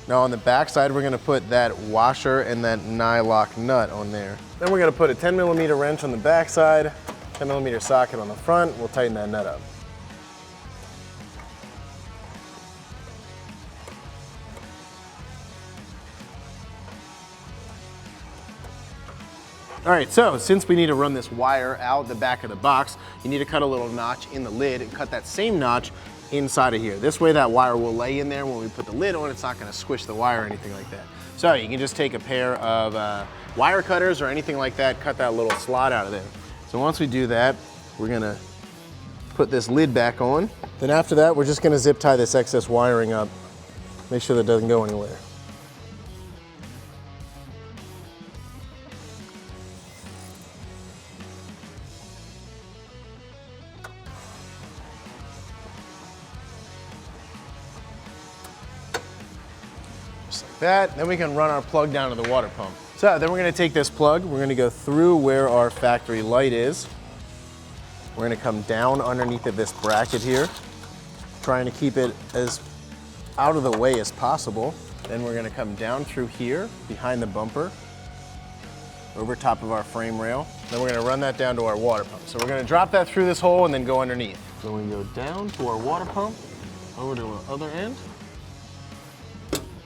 Now on the back side, we're gonna put that washer and that nylock nut on there. Then we're gonna put a 10mm wrench on the back side, 10mm socket on the front. We'll tighten that nut up. All right, so since we need to run this wire out the back of the box, you need to cut a little notch in the lid and cut that same notch inside of here. This way that wire will lay in there. When we put the lid on, it's not gonna squish the wire or anything like that. So you can just take a pair of wire cutters or anything like that, cut that little slot out of there. So once we do that, we're gonna put this lid back on. Then after that, we're just gonna zip tie this excess wiring up. Make sure that doesn't go anywhere. That, then we can run our plug down to the water pump. So then we're gonna take this plug, we're gonna go through where our factory light is. We're gonna come down underneath of this bracket here, trying to keep it as out of the way as possible. Then we're gonna come down through here, behind the bumper, over top of our frame rail. Then we're gonna run that down to our water pump. So we're gonna drop that through this hole and then go underneath. So we go down to our water pump, over to the other end.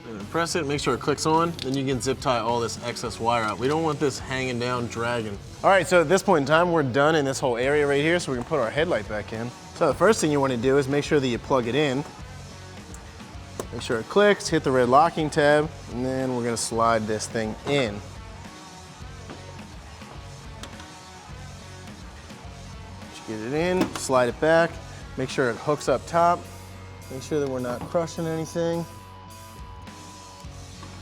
And press it, make sure it clicks on, then you can zip tie all this excess wire out. We don't want this hanging down, dragging. All right, so at this point in time, we're done in this whole area right here, so we can put our headlight back in. So the first thing you want to do is make sure that you plug it in. Make sure it clicks, hit the red locking tab, and then we're gonna slide this thing in. Just get it in, slide it back, make sure it hooks up top, make sure that we're not crushing anything.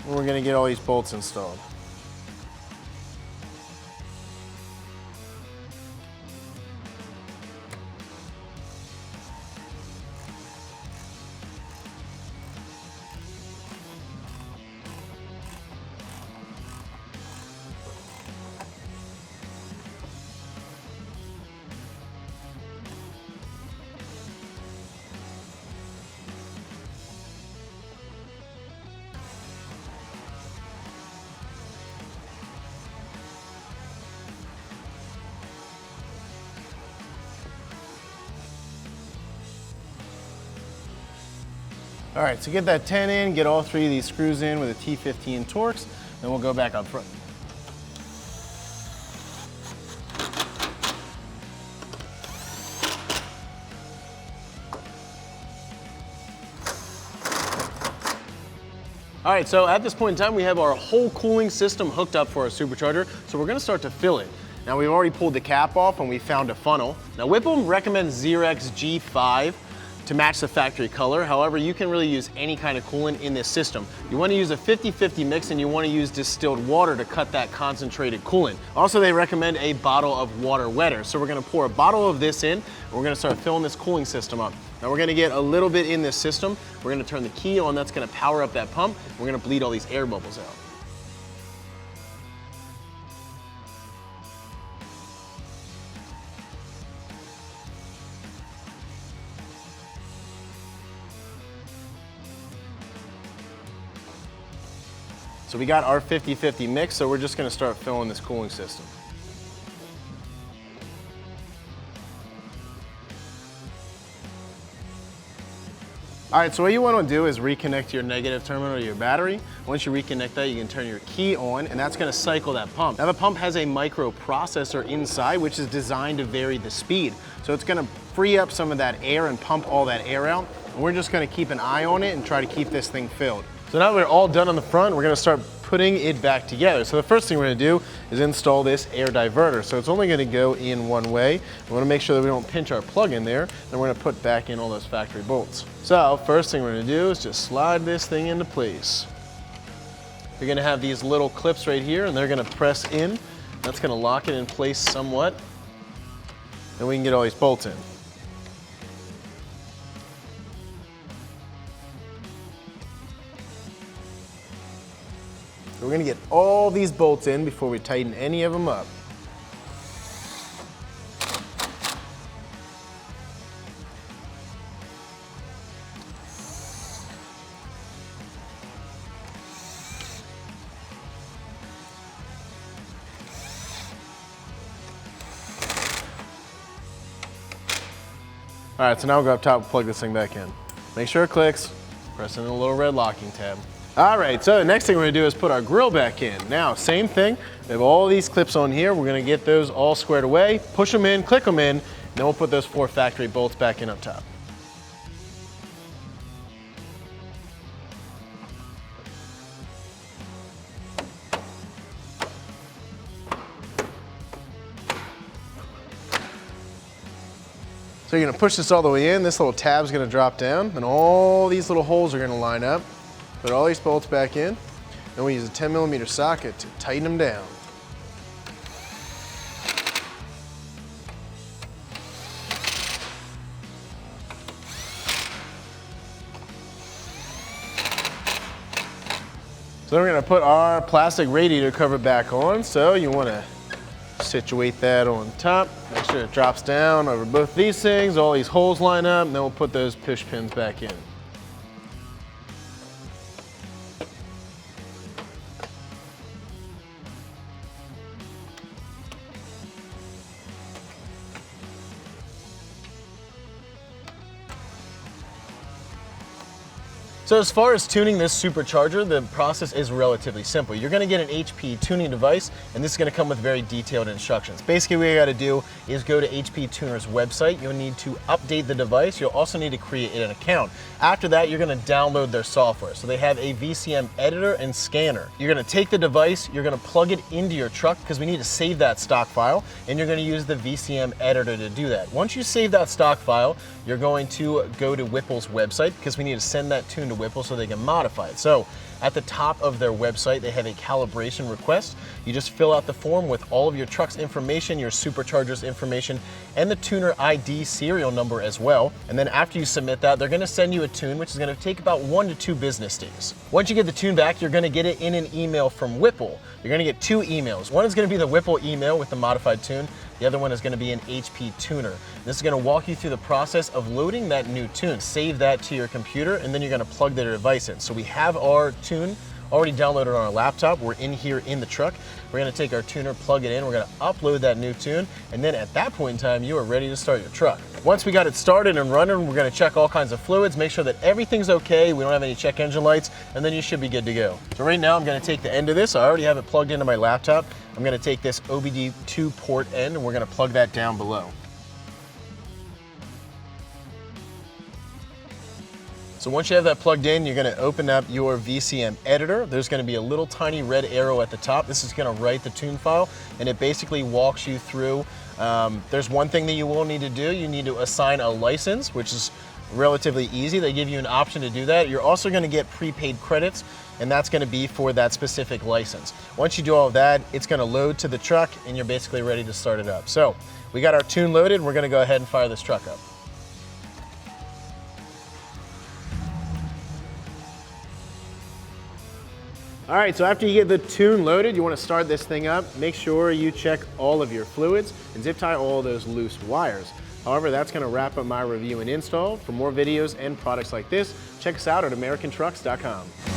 And we're gonna get all these bolts installed. All right, so get that 10 in, get all 3 of these screws in with a T15 Torx, then we'll go back up front. All right, so at this point in time, we have our whole cooling system hooked up for our supercharger, so we're gonna start to fill it. Now we've already pulled the cap off and we found a funnel. Now Whipple recommends Xerox G5 to match the factory color. However, you can really use any kind of coolant in this system. You want to use a 50-50 mix and you want to use distilled water to cut that concentrated coolant. Also, they recommend a bottle of water wetter. So we're gonna pour a bottle of this in and we're gonna start filling this cooling system up. Now we're gonna get a little bit in this system. We're gonna turn the key on, that's gonna power up that pump. We're gonna bleed all these air bubbles out. So we got our 50-50 mix, so we're just gonna start filling this cooling system. All right, so what you want to do is reconnect your negative terminal to your battery. Once you reconnect that, you can turn your key on, and that's gonna cycle that pump. Now the pump has a microprocessor inside, which is designed to vary the speed. So it's gonna free up some of that air and pump all that air out. And we're just gonna keep an eye on it and try to keep this thing filled. So now we're all done on the front, we're gonna start putting it back together. So the first thing we're gonna do is install this air diverter. So it's only gonna go in one way. We wanna make sure that we don't pinch our plug in there, and we're gonna put back in all those factory bolts. So first thing we're gonna do is just slide this thing into place. You're gonna have these little clips right here, and they're gonna press in. That's gonna lock it in place somewhat, and we can get all these bolts in. We're gonna get all these bolts in before we tighten any of them up. All right, so now we'll go up top and plug this thing back in. Make sure it clicks, press in the little red locking tab. All right, so the next thing we're gonna do is put our grill back in. Now, same thing, we have all these clips on here. We're gonna get those all squared away, push them in, click them in, and then we'll put those 4 factory bolts back in up top. So you're gonna push this all the way in, this little tab's gonna drop down, and all these little holes are gonna line up. Put all these bolts back in, and we use a 10mm socket to tighten them down. So then we're gonna put our plastic radiator cover back on, so you wanna situate that on top, make sure it drops down over both these things, all these holes line up, and then we'll put those push pins back in. So as far as tuning this supercharger, the process is relatively simple. You're gonna get an HP tuning device, and this is gonna come with very detailed instructions. Basically what you gotta do is go to HP Tuner's website. You'll need to update the device. You'll also need to create an account. After that, you're gonna download their software. So they have a VCM editor and scanner. You're gonna take the device, you're gonna plug it into your truck because we need to save that stock file, and you're gonna use the VCM editor to do that. Once you save that stock file, you're going to go to Whipple's website because we need to send that tune to Whipple so they can modify it. So at the top of their website, they have a calibration request. You just fill out the form with all of your truck's information, your supercharger's information, and the tuner ID serial number as well. And then after you submit that, they're gonna send you a tune, which is gonna take about 1 to 2 business days. Once you get the tune back, you're gonna get it in an email from Whipple. You're gonna get 2 emails. One is gonna be the Whipple email with the modified tune. The other one is gonna be an HP tuner. This is gonna walk you through the process of loading that new tune. Save that to your computer, and then you're gonna plug their device in. So we have our tune already downloaded on our laptop. We're in here in the truck. We're gonna take our tuner, plug it in, we're gonna upload that new tune, and then at that point in time, you are ready to start your truck. Once we got it started and running, we're gonna check all kinds of fluids, make sure that everything's okay, we don't have any check engine lights, and then you should be good to go. So right now, I'm gonna take the end of this. I already have it plugged into my laptop. I'm gonna take this OBD2 port end, and we're gonna plug that down below. So once you have that plugged in, you're gonna open up your VCM editor. There's gonna be a little tiny red arrow at the top. This is gonna write the tune file, and it basically walks you through. There's one thing that you will need to do. You need to assign a license, which is relatively easy. They give you an option to do that. You're also gonna get prepaid credits, and that's gonna be for that specific license. Once you do all of that, it's gonna load to the truck, and you're basically ready to start it up. So we got our tune loaded. We're gonna go ahead and fire this truck up. All right, so after you get the tune loaded, you want to start this thing up. Make sure you check all of your fluids and zip tie all those loose wires. However, that's going to wrap up my review and install. For more videos and products like this, check us out at AmericanTrucks.com.